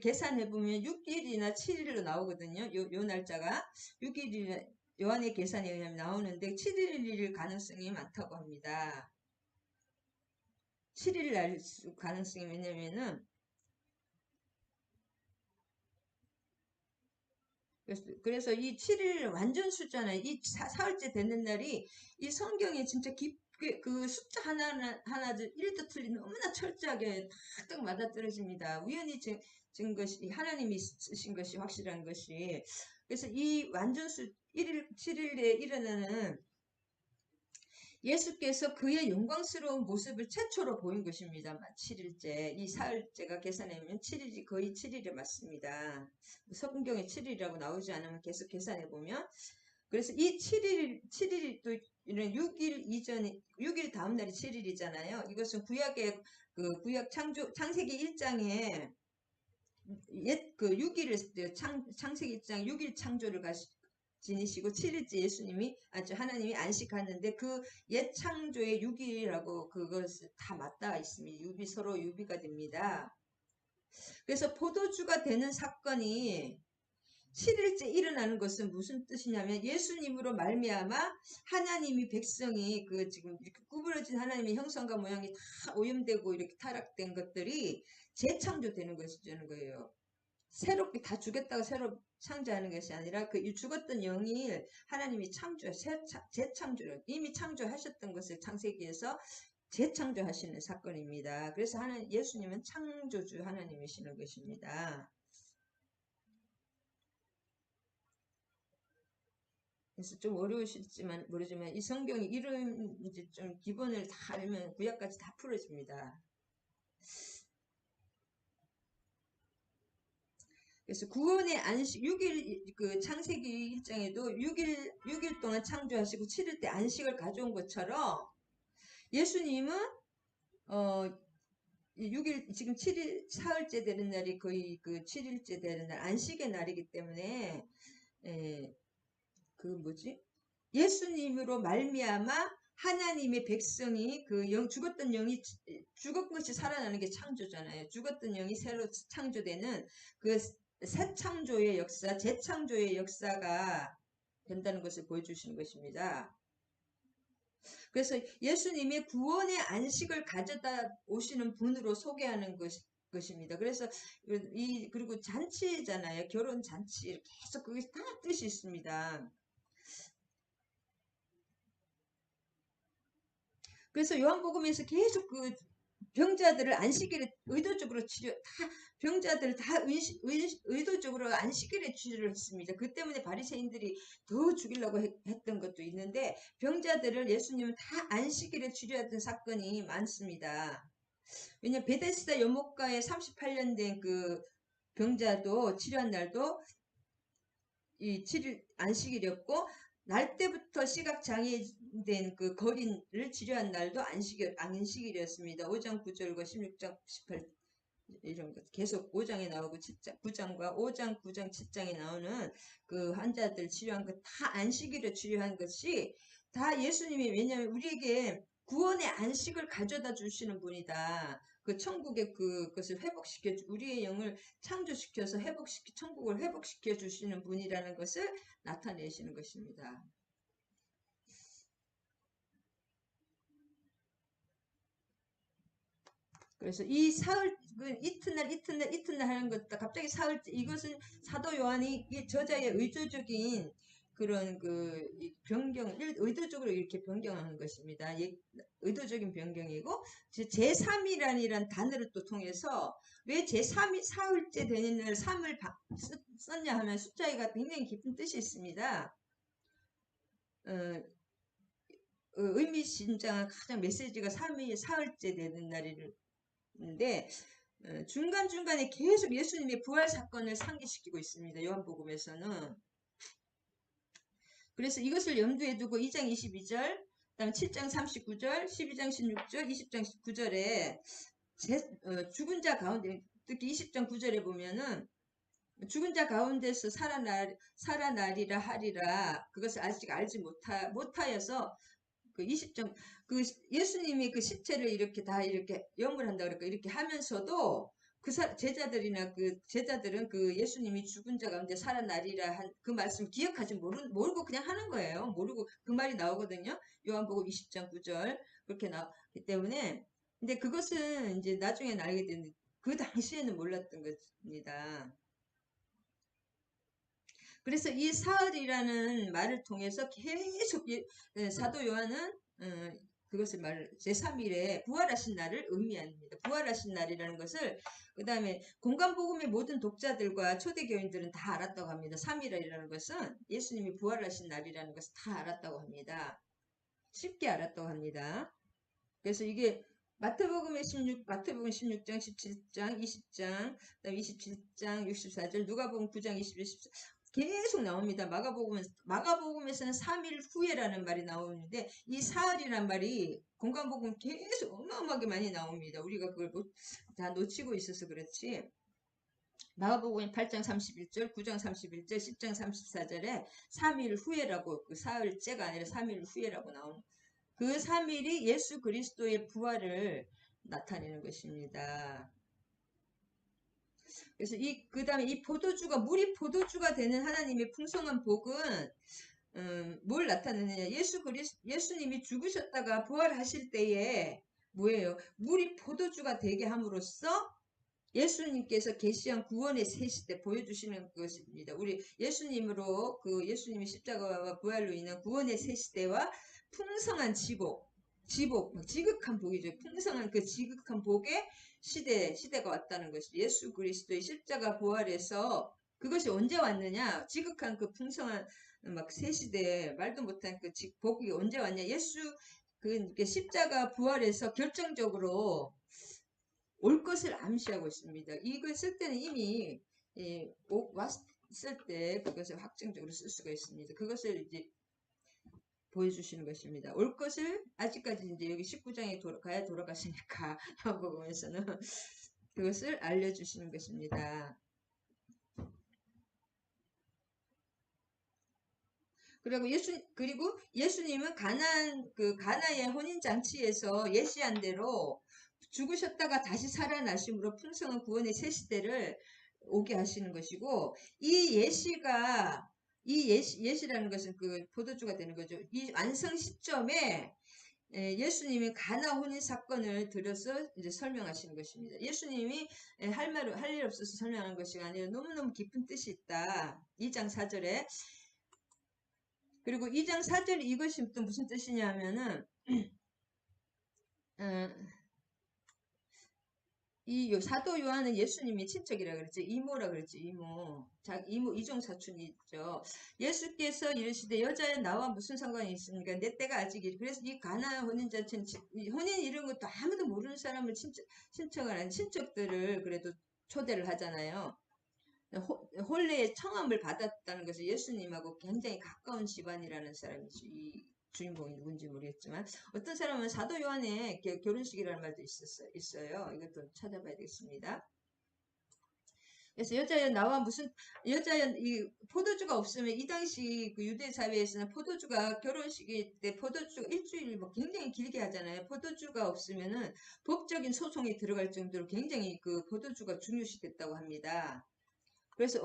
계산해 보면 6일이나 7일로 나오거든요. 요 날짜가 6일이나 요한의 계산에 의하면 나오는데 7일일 가능성이 많다고 합니다. 7일 날 가능성이 왜냐면은 그래서 이 7일 완전 숫자는 이 사흘째 되는 날이 이 성경에 진짜 깊게 그 숫자 하나들 1도 틀린 너무나 철저하게 딱 맞아떨어집니다. 우연히 진 것이 하나님이 쓰신 것이 확실한 것이 그래서 이 완전 7일에 일어나는 예수께서 그의 영광스러운 모습을 최초로 보인 것입니다. 7일째. 이 사흘째가 계산해보면 7일이 거의 7일에 맞습니다. 성경에 7일이라고 나오지 않으면 계속 계산해보면. 그래서 이 7일이 또 이런 6일 이전에, 6일 다음 날이 7일이잖아요. 이것은 구약 창세기 1장에 그 6일을, 창세기 1장 6일 창조를 지니시고 7일째 예수님이 하나님이 안식하는데 그 옛 창조의 6일이라고 그것을 다 맞닿아 있습니다. 서로 유비가 됩니다. 그래서 포도주가 되는 사건이 7일째 일어나는 것은 무슨 뜻이냐면 예수님으로 말미암아 하나님이 백성이 그 지금 이렇게 구부러진 하나님의 형상과 모양이 다 오염되고 이렇게 타락된 것들이 재창조되는 것이라는 거예요. 새롭게 다 죽였다가 새로 창조하는 것이 아니라 그 죽었던 영이 하나님이 재창조를 이미 창조하셨던 것을 창세기에서 재창조하시는 사건입니다. 그래서 예수님은 창조주 하나님이시는 것입니다. 그래서 좀 어려우실지만 모르지만 이 성경의 이름 이제 좀 기본을 다 알면 구약까지 다 풀어집니다. 그래서 구원의 안식 6일 그 창세기 1장에도 6일 동안 창조하시고 7일 때 안식을 가져온 것처럼 예수님은 6일 지금 7일 사흘째 되는 날이 거의 그 7일째 되는 날 안식의 날이기 때문에 그 뭐지? 예수님으로 말미암아 하나님의 백성이 죽었던 영이 죽은 것이 살아나는 게 창조잖아요. 죽었던 영이 새로 창조되는 그 새 창조의 역사, 재창조의 역사가 된다는 것을 보여주시는 것입니다. 그래서 예수님이 구원의 안식을 가져다 오시는 분으로 소개하는 것입니다. 그래서 그리고 잔치잖아요. 결혼 잔치 계속 그게 다 뜻이 있습니다. 그래서 요한복음에서 계속 그 병자들을 안식일에 의도적으로 병자들을 다 의도적으로 안식일에 치료를 했습니다. 그 때문에 바리새인들이 더 죽이려고 했던 것도 있는데 병자들을 예수님은 다 안식일에 치료했던 사건이 많습니다. 왜냐면 베데스다 연못가에 38년 된 그 병자도 치료한 날도 이 안식일이었고 날 때부터 시각장애된 그 거린을 치료한 날도 안식일이었습니다. 5장 9절과 16장 18 이런 것 계속 5장에 나오고 7장, 9장과 5장, 9장, 7장에 나오는 그 환자들 치료한 것 다 안식일에 치료한 것이 다 예수님이 왜냐하면 우리에게 구원의 안식을 가져다 주시는 분이다. 그 천국의 그것을 회복시켜 우리의 영을 창조시켜서 천국을 회복시켜 주시는 분이라는 것을 나타내시는 것입니다. 그래서 이 사흘 이튿날 하는 것도 갑자기 사흘째 이것은 사도 요한이 이 저자의 의도적인 그런 그 의도적으로 이렇게 변경하는 것입니다. 의도적인 변경이고 제3이라는 단어를 또 통해서 왜 제3이 사흘째 되는 날 3을 썼냐 하면 숫자가 굉장히 깊은 뜻이 있습니다. 의미심장한 가장 메시지가 3이 사흘째 되는 날인데 중간중간에 계속 예수님의 부활 사건을 상기시키고 있습니다. 요한복음에서는. 그래서 이것을 염두에 두고 2장 22절, 그 다음 7장 39절, 12장 16절, 20장 9절에 죽은 자 가운데, 특히 20장 9절에 보면은 죽은 자 가운데서 살아나리라 하리라 그것을 아직 알지 못하여서 그 20점 그 예수님이 그 십체를 이렇게 다 이렇게 영을 한다 그럴까 이렇게 하면서도 제자들이나 그 제자들은 그 예수님이 죽은 자 가운데 살아나리라 한 그 말씀 기억하지 모르고 그냥 하는 거예요. 모르고 그 말이 나오거든요. 요한복음 20장 9절 그렇게 나오기 때문에 근데 그것은 이제 나중에 알게 됐는데 그 당시에는 몰랐던 것입니다. 그래서 이 사흘이라는 말을 통해서 계속 사도 요한은 그것을 제3일에 부활하신 날을 의미합니다. 부활하신 날이라는 것을 그 다음에 공간복음의 모든 독자들과 초대교인들은 다 알았다고 합니다. 3일이라는 것은 예수님이 부활하신 날이라는 것을 다 알았다고 합니다. 쉽게 알았다고 합니다. 그래서 이게 마태복음 16장, 17장, 20장, 그다음 27장, 64절, 누가복음 9장, 21, 14 계속 나옵니다. 마가복음에서는 3일 후에라는 말이 나오는데 이 사흘이란 말이 공간복음 계속 어마어마하게 많이 나옵니다. 우리가 그걸 다 놓치고 있어서 그렇지. 마가복음 8장 31절, 9장 31절, 10장 34절에 3일 후에라고 그 사흘째가 아니라 3일 후에라고 나오는 그 3일이 예수 그리스도의 부활을 나타내는 것입니다. 그래서 그 다음에 이 물이 포도주가 되는 하나님의 풍성한 복은, 뭘 나타내느냐. 예수님이 죽으셨다가 부활하실 때에, 뭐예요? 물이 포도주가 되게 함으로써 예수님께서 계시한 구원의 새 시대 보여주시는 것입니다. 우리 예수님이 십자가와 부활로 인한 구원의 새 시대와 풍성한 지극한 복이죠. 풍성한 그 지극한 복의 시대가 왔다는 것이 예수 그리스도의 십자가 부활에서 그것이 언제 왔느냐? 지극한 그 풍성한 막 새 시대 말도 못한 그 복이 언제 왔냐? 그 십자가 부활에서 결정적으로 올 것을 암시하고 있습니다. 이걸 쓸 때는 이미 왔을 때 그것을 확정적으로 쓸 수가 있습니다. 그것을 이제 보여주시는 것입니다. 올 것을 아직까지 이제 여기 19장에 가야 돌아가시니까 요한복음에서는 그것을 알려주시는 것입니다. 그리고 예수님은 가나의 혼인잔치에서 예시한 대로 죽으셨다가 다시 살아나심으로 풍성한 구원의 새 시대를 오게 하시는 것이고, 예시라는 것은 그 포도주가 되는 거죠. 이 완성 시점에 예수님이 가나 혼인 사건을 들어서 이제 설명하시는 것입니다. 예수님이 할 일 없어서 설명한 것이 아니라 너무너무 깊은 뜻이 있다. 2장 4절에. 그리고 2장 4절에 이것이 또 무슨 뜻이냐면은, 어, 이 사도 요한은 예수님이 친척이라 그랬죠. 이모라 그랬죠. 이모 이종 사촌이죠. 예수께서 이르시되 여자야 나와 무슨 상관이 있습니까? 내 때가 아직 그래서 이 가나 혼인 자체는 혼인 이런 것도 아무도 모르는 사람을 친척을 한 친척들을 그래도 초대를 하잖아요. 혼례의 청함을 받았다는 것은 예수님하고 굉장히 가까운 집안이라는 사람이죠. 이 주인공이 누군지 모르겠지만 어떤 사람은 사도 요한의 결혼식이라는 말도 있어요. 이것도 찾아봐야 되겠습니다. 그래서 이 포도주가 없으면 이 당시 그 유대 사회에서는 포도주가 결혼식일 때 포도주 일주일 뭐 굉장히 길게 하잖아요. 포도주가 없으면은 법적인 소송이 들어갈 정도로 굉장히 그 포도주가 중요시됐다고 합니다. 그래서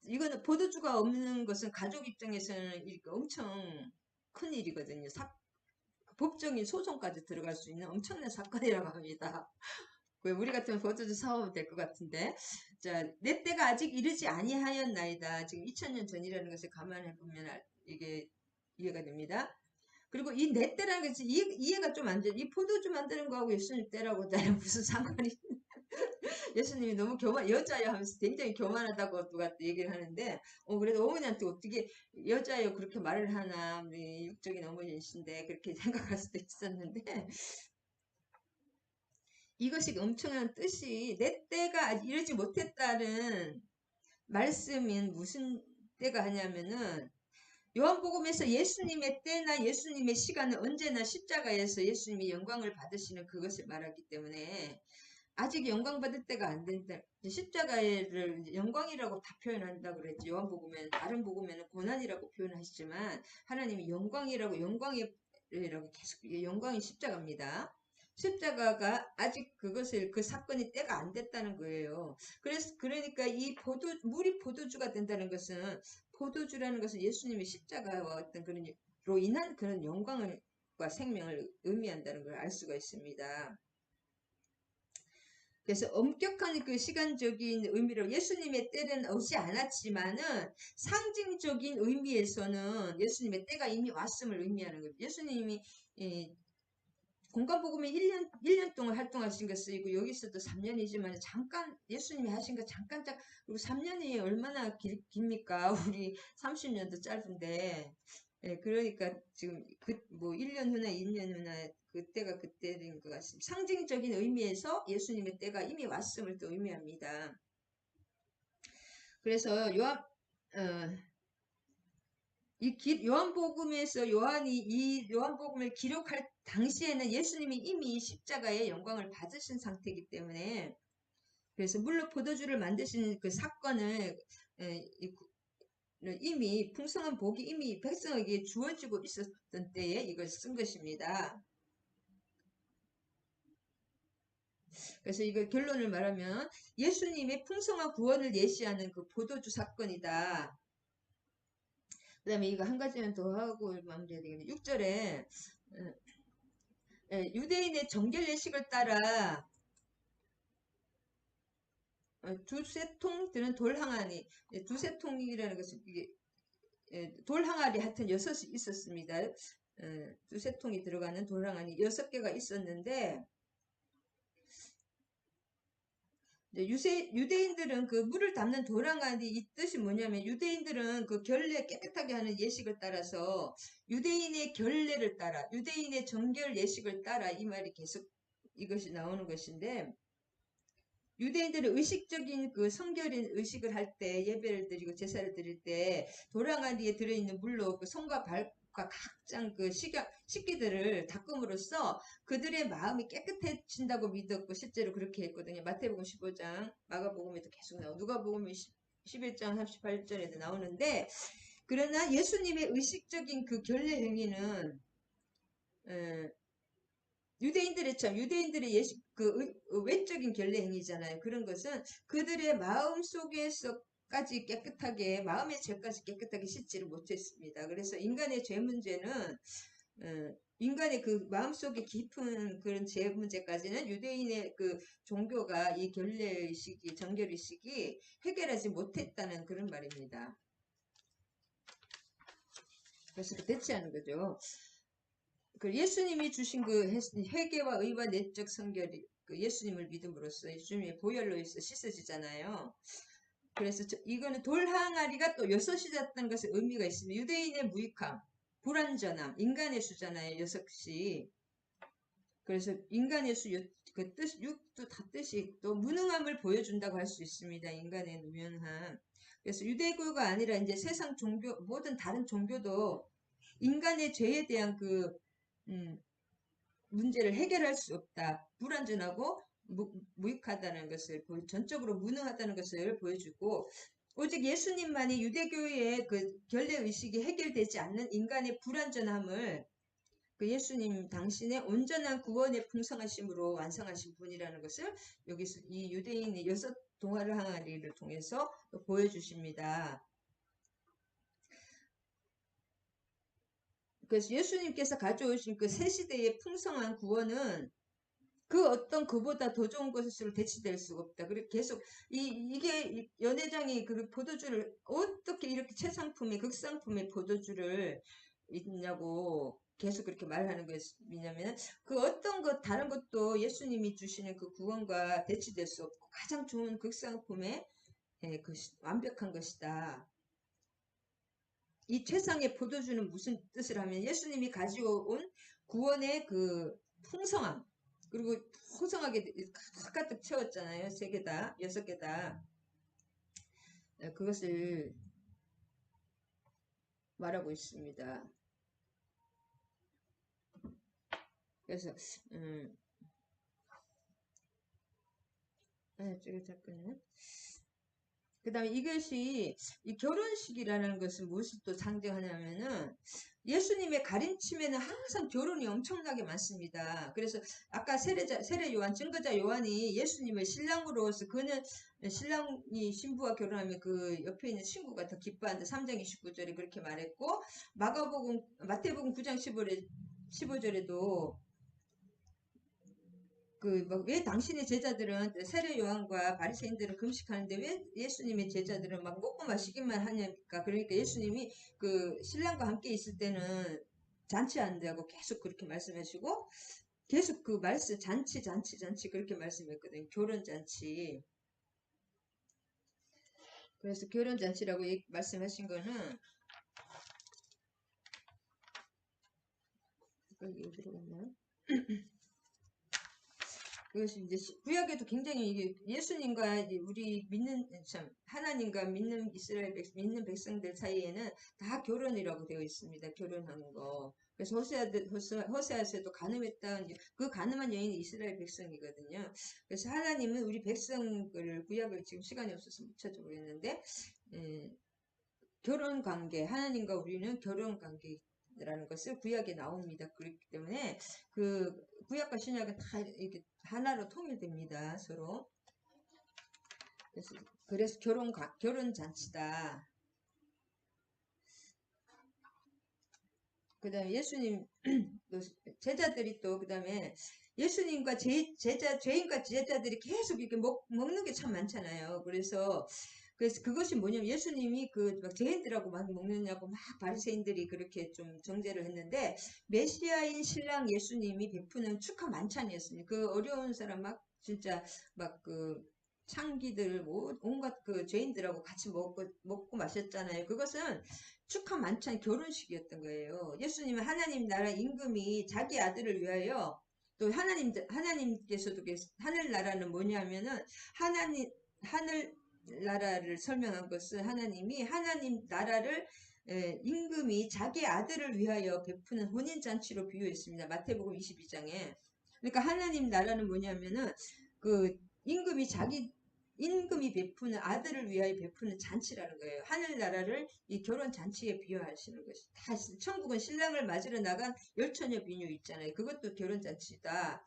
이거는 포도주가 없는 것은 가족 입장에서는 엄청 큰 일이거든요. 법적인 소송까지 들어갈 수 있는 엄청난 사건이라고 합니다. 우리 같으면 포도주 사오면 될 것 같은데. 자, 내 때가 아직 이르지 아니하였나이다. 지금 2000년 전이라는 것을 감안해 보면 이게 이해가 됩니다. 그리고 이 내 때라는 것이 이해가 좀 안 돼. 이 포도주 만드는 거하고 예수님 때라고 나랑 무슨 상관이 예수님이 너무 여자여 하면서 굉장히 교만하다고 누가 얘기를 하는데, 그래도 어머니한테 어떻게 여자여 그렇게 말을 하나, 우리 육적인 어머니이신데, 그렇게 생각할 수도 있었는데, 이것이 엄청난 뜻이, 내 때가 이르지 못했다는 말씀인 무슨 때가 하냐면은, 요한복음에서 예수님의 때나 예수님의 시간은 언제나 십자가에서 예수님이 영광을 받으시는 그것을 말하기 때문에, 아직 영광 받을 때가 안 된다. 십자가를 영광이라고 다 표현한다 그랬지. 요한복음에는 다른 복음에는 고난이라고 표현하시지만 하나님이 영광이라고 계속 영광이 십자가입니다. 십자가가 아직 그 사건이 때가 안 됐다는 거예요. 그러니까 물이 포도주가 된다는 것은 포도주라는 것은 예수님의 십자가와 어떤 로 인한 그런 영광과 생명을 의미한다는 걸 알 수가 있습니다. 그래서 엄격한 그 시간적인 의미로 예수님의 때는 오지 않았지만은 상징적인 의미에서는 예수님의 때가 이미 왔음을 의미하는 거예요. 예수님이 공간복음에 1년 동안 활동하신 거 쓰이고 여기서도 3년이지만 잠깐 예수님이 하신 거 잠깐 그리고 3년이 얼마나 깁니까? 우리 30년도 짧은데 그러니까 지금 1년 후나 2년 후나 그때가 그때인 것 같습니다. 상징적인 의미에서 예수님의 때가 이미 왔음을 또 의미합니다. 그래서 요한복음에서 요한이 이 요한복음을 기록할 당시에는 예수님이 이미 십자가의 영광을 받으신 상태이기 때문에 그래서 물로 포도주를 만드시는 그 사건을 이미 풍성한 복이 이미 백성에게 주어지고 있었던 때에 이걸 쓴 것입니다. 그래서 이거 결론을 말하면 예수님의 풍성한 구원을 예시하는 그 포도주 사건이다. 그 다음에 이거 한 가지는 더 하고 마무리해야 되겠네. 6절에 유대인의 정결 예식을 따라 두세 통 드는 돌항아리, 두세 통이라는 것은 이게 돌항아리 하여튼 6이 있었습니다. 두세 통이 들어가는 돌항아리 6개가 있었는데 유대인들은 그 물을 담는 돌항아리 이 뜻이 뭐냐면 유대인들은 그 결례 깨끗하게 하는 예식을 따라서 유대인의 결례를 따라 유대인의 정결 예식을 따라 이 말이 계속 이것이 나오는 것인데 유대인들은 의식적인 그 성결인 의식을 할 때 예배를 드리고 제사를 드릴 때 돌항아리에 들어있는 물로 그 손과 발과 각장 그 식기들을 닦음으로써 그들의 마음이 깨끗해진다고 믿었고 실제로 그렇게 했거든요. 마태복음 15장, 마가복음에도 계속 나오고 누가복음 11장 38절에도 나오는데 그러나 예수님의 의식적인 그 결례 행위는 유대인들의 예식 외적인 결례 행위잖아요. 그런 것은 그들의 마음 속에서까지 깨끗하게, 마음의 죄까지 깨끗하게 씻지를 못했습니다. 그래서 인간의 죄 문제는 인간의 그 마음속에 깊은 그런 죄 문제까지는 유대인의 그 종교가 이 결례의식이, 정결의식이 해결하지 못했다는 그런 말입니다. 그래서 대체하는 거죠. 그 예수님이 주신 그 회개와 의와 내적 성결이 그 예수님을 믿음으로써 예수님의 보혈로 해서 씻어지잖아요. 그래서 이거는 돌 항아리가 또 여섯이었다는 것에 의미가 있습니다. 유대인의 무익함, 불완전함, 인간의 수잖아요. 여섯이. 그래서 인간의 수, 그 뜻, 육도 다 뜻이 또 무능함을 보여준다고 할 수 있습니다. 인간의 무능함. 그래서 유대교가 아니라 이제 세상 종교, 모든 다른 종교도 인간의 죄에 대한 문제를 해결할 수 없다. 불완전하고 무익하다는 것을, 전적으로 무능하다는 것을 보여주고, 오직 예수님만이 유대교의 그 결례의식이 해결되지 않는 인간의 불완전함을 그 예수님 당신의 온전한 구원의 풍성하심으로 완성하신 분이라는 것을 여기서 이 유대인의 여섯 동화를 항아리를 통해서 보여주십니다. 그래서 예수님께서 가져오신 그 새 시대의 풍성한 구원은 그 어떤 그보다 더 좋은 것으로 대치될 수가 없다. 그리고 계속 이게 연회장이 그 포도주를 어떻게 이렇게 최상품의 극상품의 포도주를 있냐고 계속 그렇게 말하는 것이냐면 그 어떤 것 다른 것도 예수님이 주시는 그 구원과 대치될 수 없고 가장 좋은 극상품의 그 완벽한 것이다. 이 최상의 포도주는 무슨 뜻을 하면 예수님이 가지고 온 구원의 그 풍성함 그리고 풍성하게 가득 채웠잖아요. 3개 다, 6개 다. 그것을 말하고 있습니다. 그래서 잠깐요. 그 다음에 이것이 이 결혼식이라는 것은 무엇을 또 상징하냐면은 예수님의 가르침에는 항상 결혼이 엄청나게 많습니다. 그래서 아까 세례 요한, 증거자 요한이 예수님을 신랑으로서 그는 신랑이 신부와 결혼하면 그 옆에 있는 친구가 더 기뻐한다. 3장 29절에 그렇게 말했고 마태복음 9장 15절에도 왜 당신의 제자들은 세례 요한과 바리새인들은 금식하는데 왜 예수님의 제자들은 막 먹고 마시기만 하냐니까. 그러니까 예수님이 그 신랑과 함께 있을 때는 잔치한다고 계속 그렇게 말씀하시고 계속 그 말씀 잔치 그렇게 말씀했거든요. 결혼 잔치. 그래서 결혼 잔치라고 말씀하신 거는 여기 들어갔나요? 그것이 이제 구약에도 굉장히 이게 예수님과 우리 믿는 하나님과 믿는 믿는 백성들 사이에는 다 결혼이라고 되어 있습니다. 결혼하는 거. 그래서 호세아서도 가늠했다. 그 가늠한 여인이 이스라엘 백성이거든요. 그래서 하나님은 우리 백성을 구약을 지금 시간이 없어서 못 찾아보겠는데 결혼 관계 하나님과 우리는 결혼 관계 라는 것을 구약에 나옵니다. 그렇기 때문에 그 구약과 신약은 다 이렇게 하나로 통일됩니다. 서로. 그래서 결혼 잔치다. 그 다음에 예수님 제자들이 또 그 다음에 예수님과 죄인과 제자들이 계속 이렇게 먹는 게 참 많잖아요. 그래서 그것이 뭐냐면 예수님이 죄인들하고 막 먹느냐고 막 바리새인들이 그렇게 좀 정죄를 했는데 메시아인 신랑 예수님이 베푸는 축하 만찬이었습니다. 그 어려운 사람 막 진짜 막 창기들 온갖 그 죄인들하고 같이 먹고 마셨잖아요. 그것은 축하 만찬 결혼식이었던 거예요. 예수님은 하나님 나라 임금이 자기 아들을 위하여 또 하나님께서도 하늘나라는 뭐냐면은 하늘 나라를 설명한 것은 하나님이 하나님 나라를 임금이 자기 아들을 위하여 베푸는 혼인잔치로 비유했습니다. 마태복음 22장에. 그러니까 하나님 나라는 뭐냐면은 그 임금이 베푸는 아들을 위하여 베푸는 잔치라는 거예요. 하늘나라를 이 결혼 잔치에 비유하시는 것이 다 천국은 신랑을 맞으러 나간 열처녀 비유 있잖아요. 그것도 결혼 잔치다.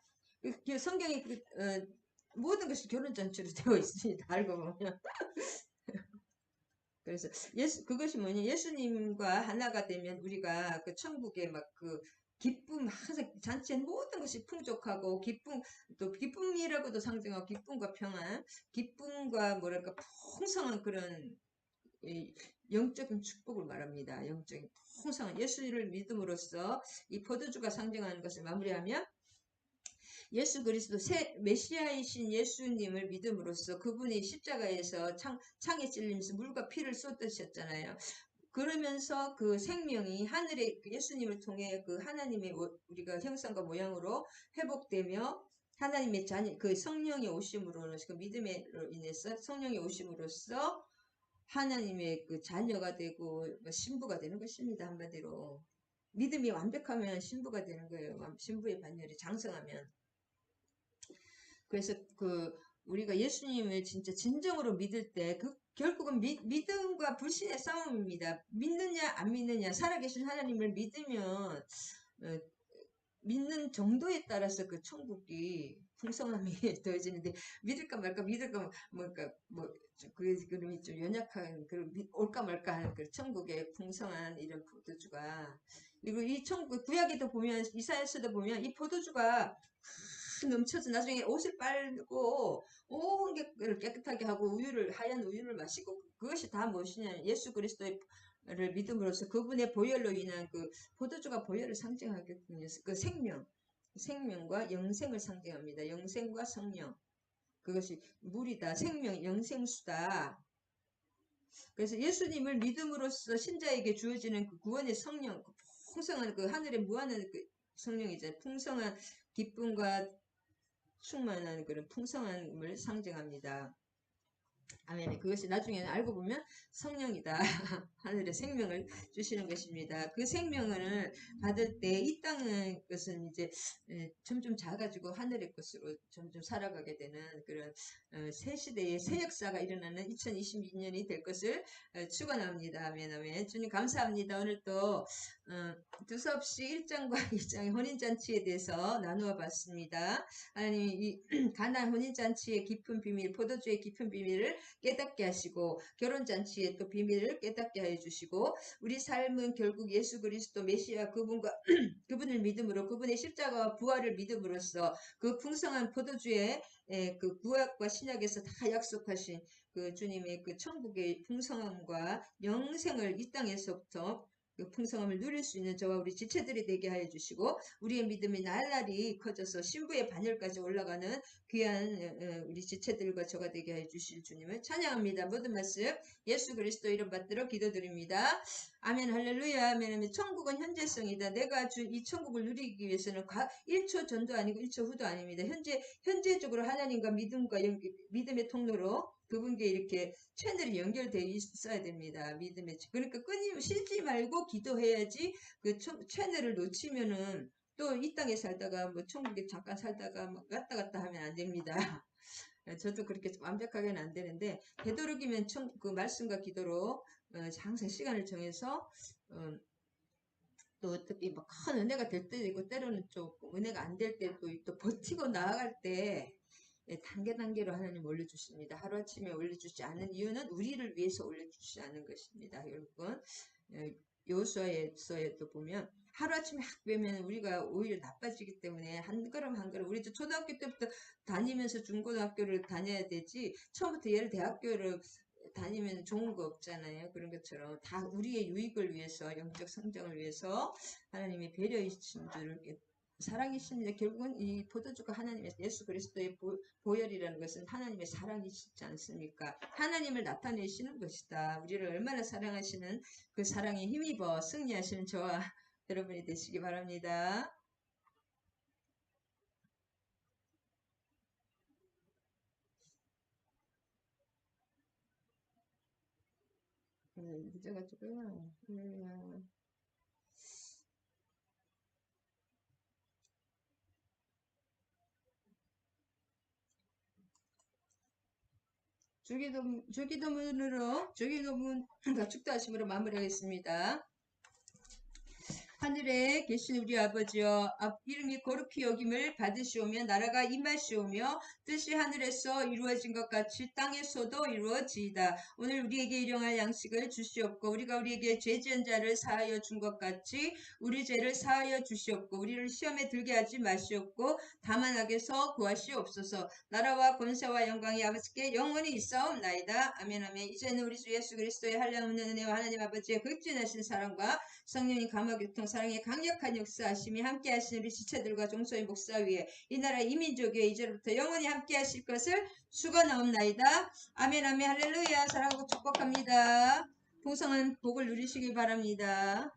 성경이 모든 것이 결혼 잔치로 되어 있습니다. 알고 보면. 그래서 그것이 뭐냐, 예수님과 하나가 되면 우리가 그 천국에 막 그 기쁨, 항상 잔치엔 모든 것이 풍족하고, 또 기쁨이라고도 상징하고, 기쁨과 평안, 기쁨과 뭐랄까 풍성한 그런 이 영적인 축복을 말합니다. 영적인 풍성한 예수를 믿음으로써 이 포도주가 상징하는 것을 마무리하면, 예수 그리스도 메시아이신 예수님을 믿음으로써 그분이 십자가에서 창에 찔리면서 물과 피를 쏟으셨잖아요. 그러면서 그 생명이 하늘의 예수님을 통해 그 하나님의 우리가 형상과 모양으로 회복되며, 하나님의 자녀, 그 성령의 오심으로, 그 믿음으로 인해서 성령의 오심으로써 하나님의 그 자녀가 되고 신부가 되는 것입니다. 한마디로 믿음이 완벽하면 신부가 되는 거예요. 신부의 반열이 장성하면. 그래서 우리가 예수님을 진짜 진정으로 믿을 때 결국은 믿음과 불신의 싸움입니다. 믿느냐 안 믿느냐, 살아계신 하나님을 믿으면 믿는 정도에 따라서 그 천국이 풍성함이 더해지는데, 믿을까 말까 뭐니까 그름이 좀 연약한 올까 말까 하는 그 천국의 풍성한 이런 포도주가, 그리고 이 천국 구약에도 보면, 이사야서도 보면 이 포도주가 넘쳐서 나중에 옷을 빨고 온 게 깨끗하게 하고 하얀 우유를 마시고, 그것이 다 무엇이냐, 예수 그리스도의 를 믿음으로써 그분의 보혈로 인한 그 포도주가 보혈을 상징하거든요. 그 생명과 영생을 상징합니다. 영생과 성령, 그것이 물이다, 생명, 영생수다. 그래서 예수님을 믿음으로써 신자에게 주어지는 그 구원의 성령, 그 풍성한 그 하늘의 무한한 그 성령이잖아요. 풍성한 기쁨과 충만한 그런 풍성함을 상징합니다. 아멘. 그것이 나중에는 알고 보면 성령이다. 하늘의 생명을 주시는 것입니다. 그 생명을 받을 때 이 땅의 것은 이제 점점 작아지고 하늘의 것으로 점점 살아가게 되는 그런 새 시대의 새 역사가 일어나는 2022년이 될 것을 축원합니다. 아멘. 아멘. 주님 감사합니다. 오늘 또 두서없이 1장과 2장의 혼인잔치에 대해서 나누어 봤습니다. 하나님, 이 가나안 혼인잔치의 깊은 비밀, 포도주의 깊은 비밀을 깨닫게 하시고, 결혼잔치의 또 비밀을 깨닫게 해 주시고, 우리 삶은 결국 예수 그리스도 메시아 그분을 믿음으로, 그분의 십자가와 부활을 믿음으로써 그 풍성한 포도주의 그 구약과 신약에서 다 약속하신 그 주님의 그 천국의 풍성함과 영생을 이 땅에서부터 그 풍성함을 누릴 수 있는 저와 우리 지체들이 되게 하여 주시고, 우리의 믿음이 날날이 커져서 신부의 반열까지 올라가는 귀한 우리 지체들과 저가 되게 해 주실 주님을 찬양합니다. 모든 말씀 예수 그리스도 이름 받들어 기도드립니다. 아멘. 할렐루야. 아멘. 천국은 현재성이다. 내가 이 천국을 누리기 위해서는 1초 전도 아니고 1초 후도 아닙니다. 현재적으로 하나님과 믿음의 통로로 그분께 이렇게 채널이 연결되어 있어야 됩니다. 그러니까 끊임없이 쉬지 말고 기도해야지. 그 채널을 놓치면은 또 이 땅에 살다가 뭐 천국에 잠깐 살다가 막 왔다 갔다 하면 안 됩니다. 저도 그렇게 완벽하게는 안 되는데, 되도록이면 그 말씀과 기도로 항상 시간을 정해서 또 어떻게 막 큰 은혜가 될 때도 있고, 때로는 좀 은혜가 안 될 때도 또 버티고 나아갈 때 단계로 하나님 올려주십니다. 하루아침에 올려주지 않은 이유는 우리를 위해서 올려주지 않은 것입니다. 여러분, 여호수아에서도 보면 하루아침에 확 빼면 우리가 오히려 나빠지기 때문에 한 걸음 한 걸음, 우리도 초등학교 때부터 다니면서 중고등학교를 다녀야 되지, 처음부터 예를 대학교를 다니면 좋은 거 없잖아요. 그런 것처럼 다 우리의 유익을 위해서, 영적 성장을 위해서 하나님의 배려이신 줄을 사랑이십니다. 결국은 이 포도주가 하나님의 예수 그리스도의 보혈이라는 것은 하나님의 사랑이시지 않습니까? 하나님을 나타내시는 것이다. 우리를 얼마나 사랑하시는 그 사랑에 힘입어 승리하시는 저와 여러분이 되시기 바랍니다. 늦어가지고요. 주기도문과 축도하심으로 마무리하겠습니다. 하늘에 계신 우리 아버지여, 이름이 거룩히 여김을 받으시오며 나라가 임하시오며 뜻이 하늘에서 이루어진 것 같이 땅에서도 이루어지이다. 오늘 우리에게 일용할 양식을 주시옵고 우리가 우리에게 죄 지은 자를 사하여 준 것 같이 우리 죄를 사하여 주시옵고 우리를 시험에 들게 하지 마시옵고 다만 악에서 구하시옵소서. 나라와 권세와 영광이 아버지께 영원히 있사옵나이다. 아멘. 아멘. 이제는 우리 주 예수 그리스도의 한량없는 은혜와 하나님 아버지의 극진하신 사랑과 성령님 감화교통 사랑의 강력한 역사하심이 함께 하시는 우리 지체들과 종소의 목사 위에 이 나라 이민족 위에 이제부터 영원히 함께 하실 것을 축원하옵나이다. 아멘. 아멘. 할렐루야. 사랑하고 축복합니다. 풍성한 복을 누리시기 바랍니다.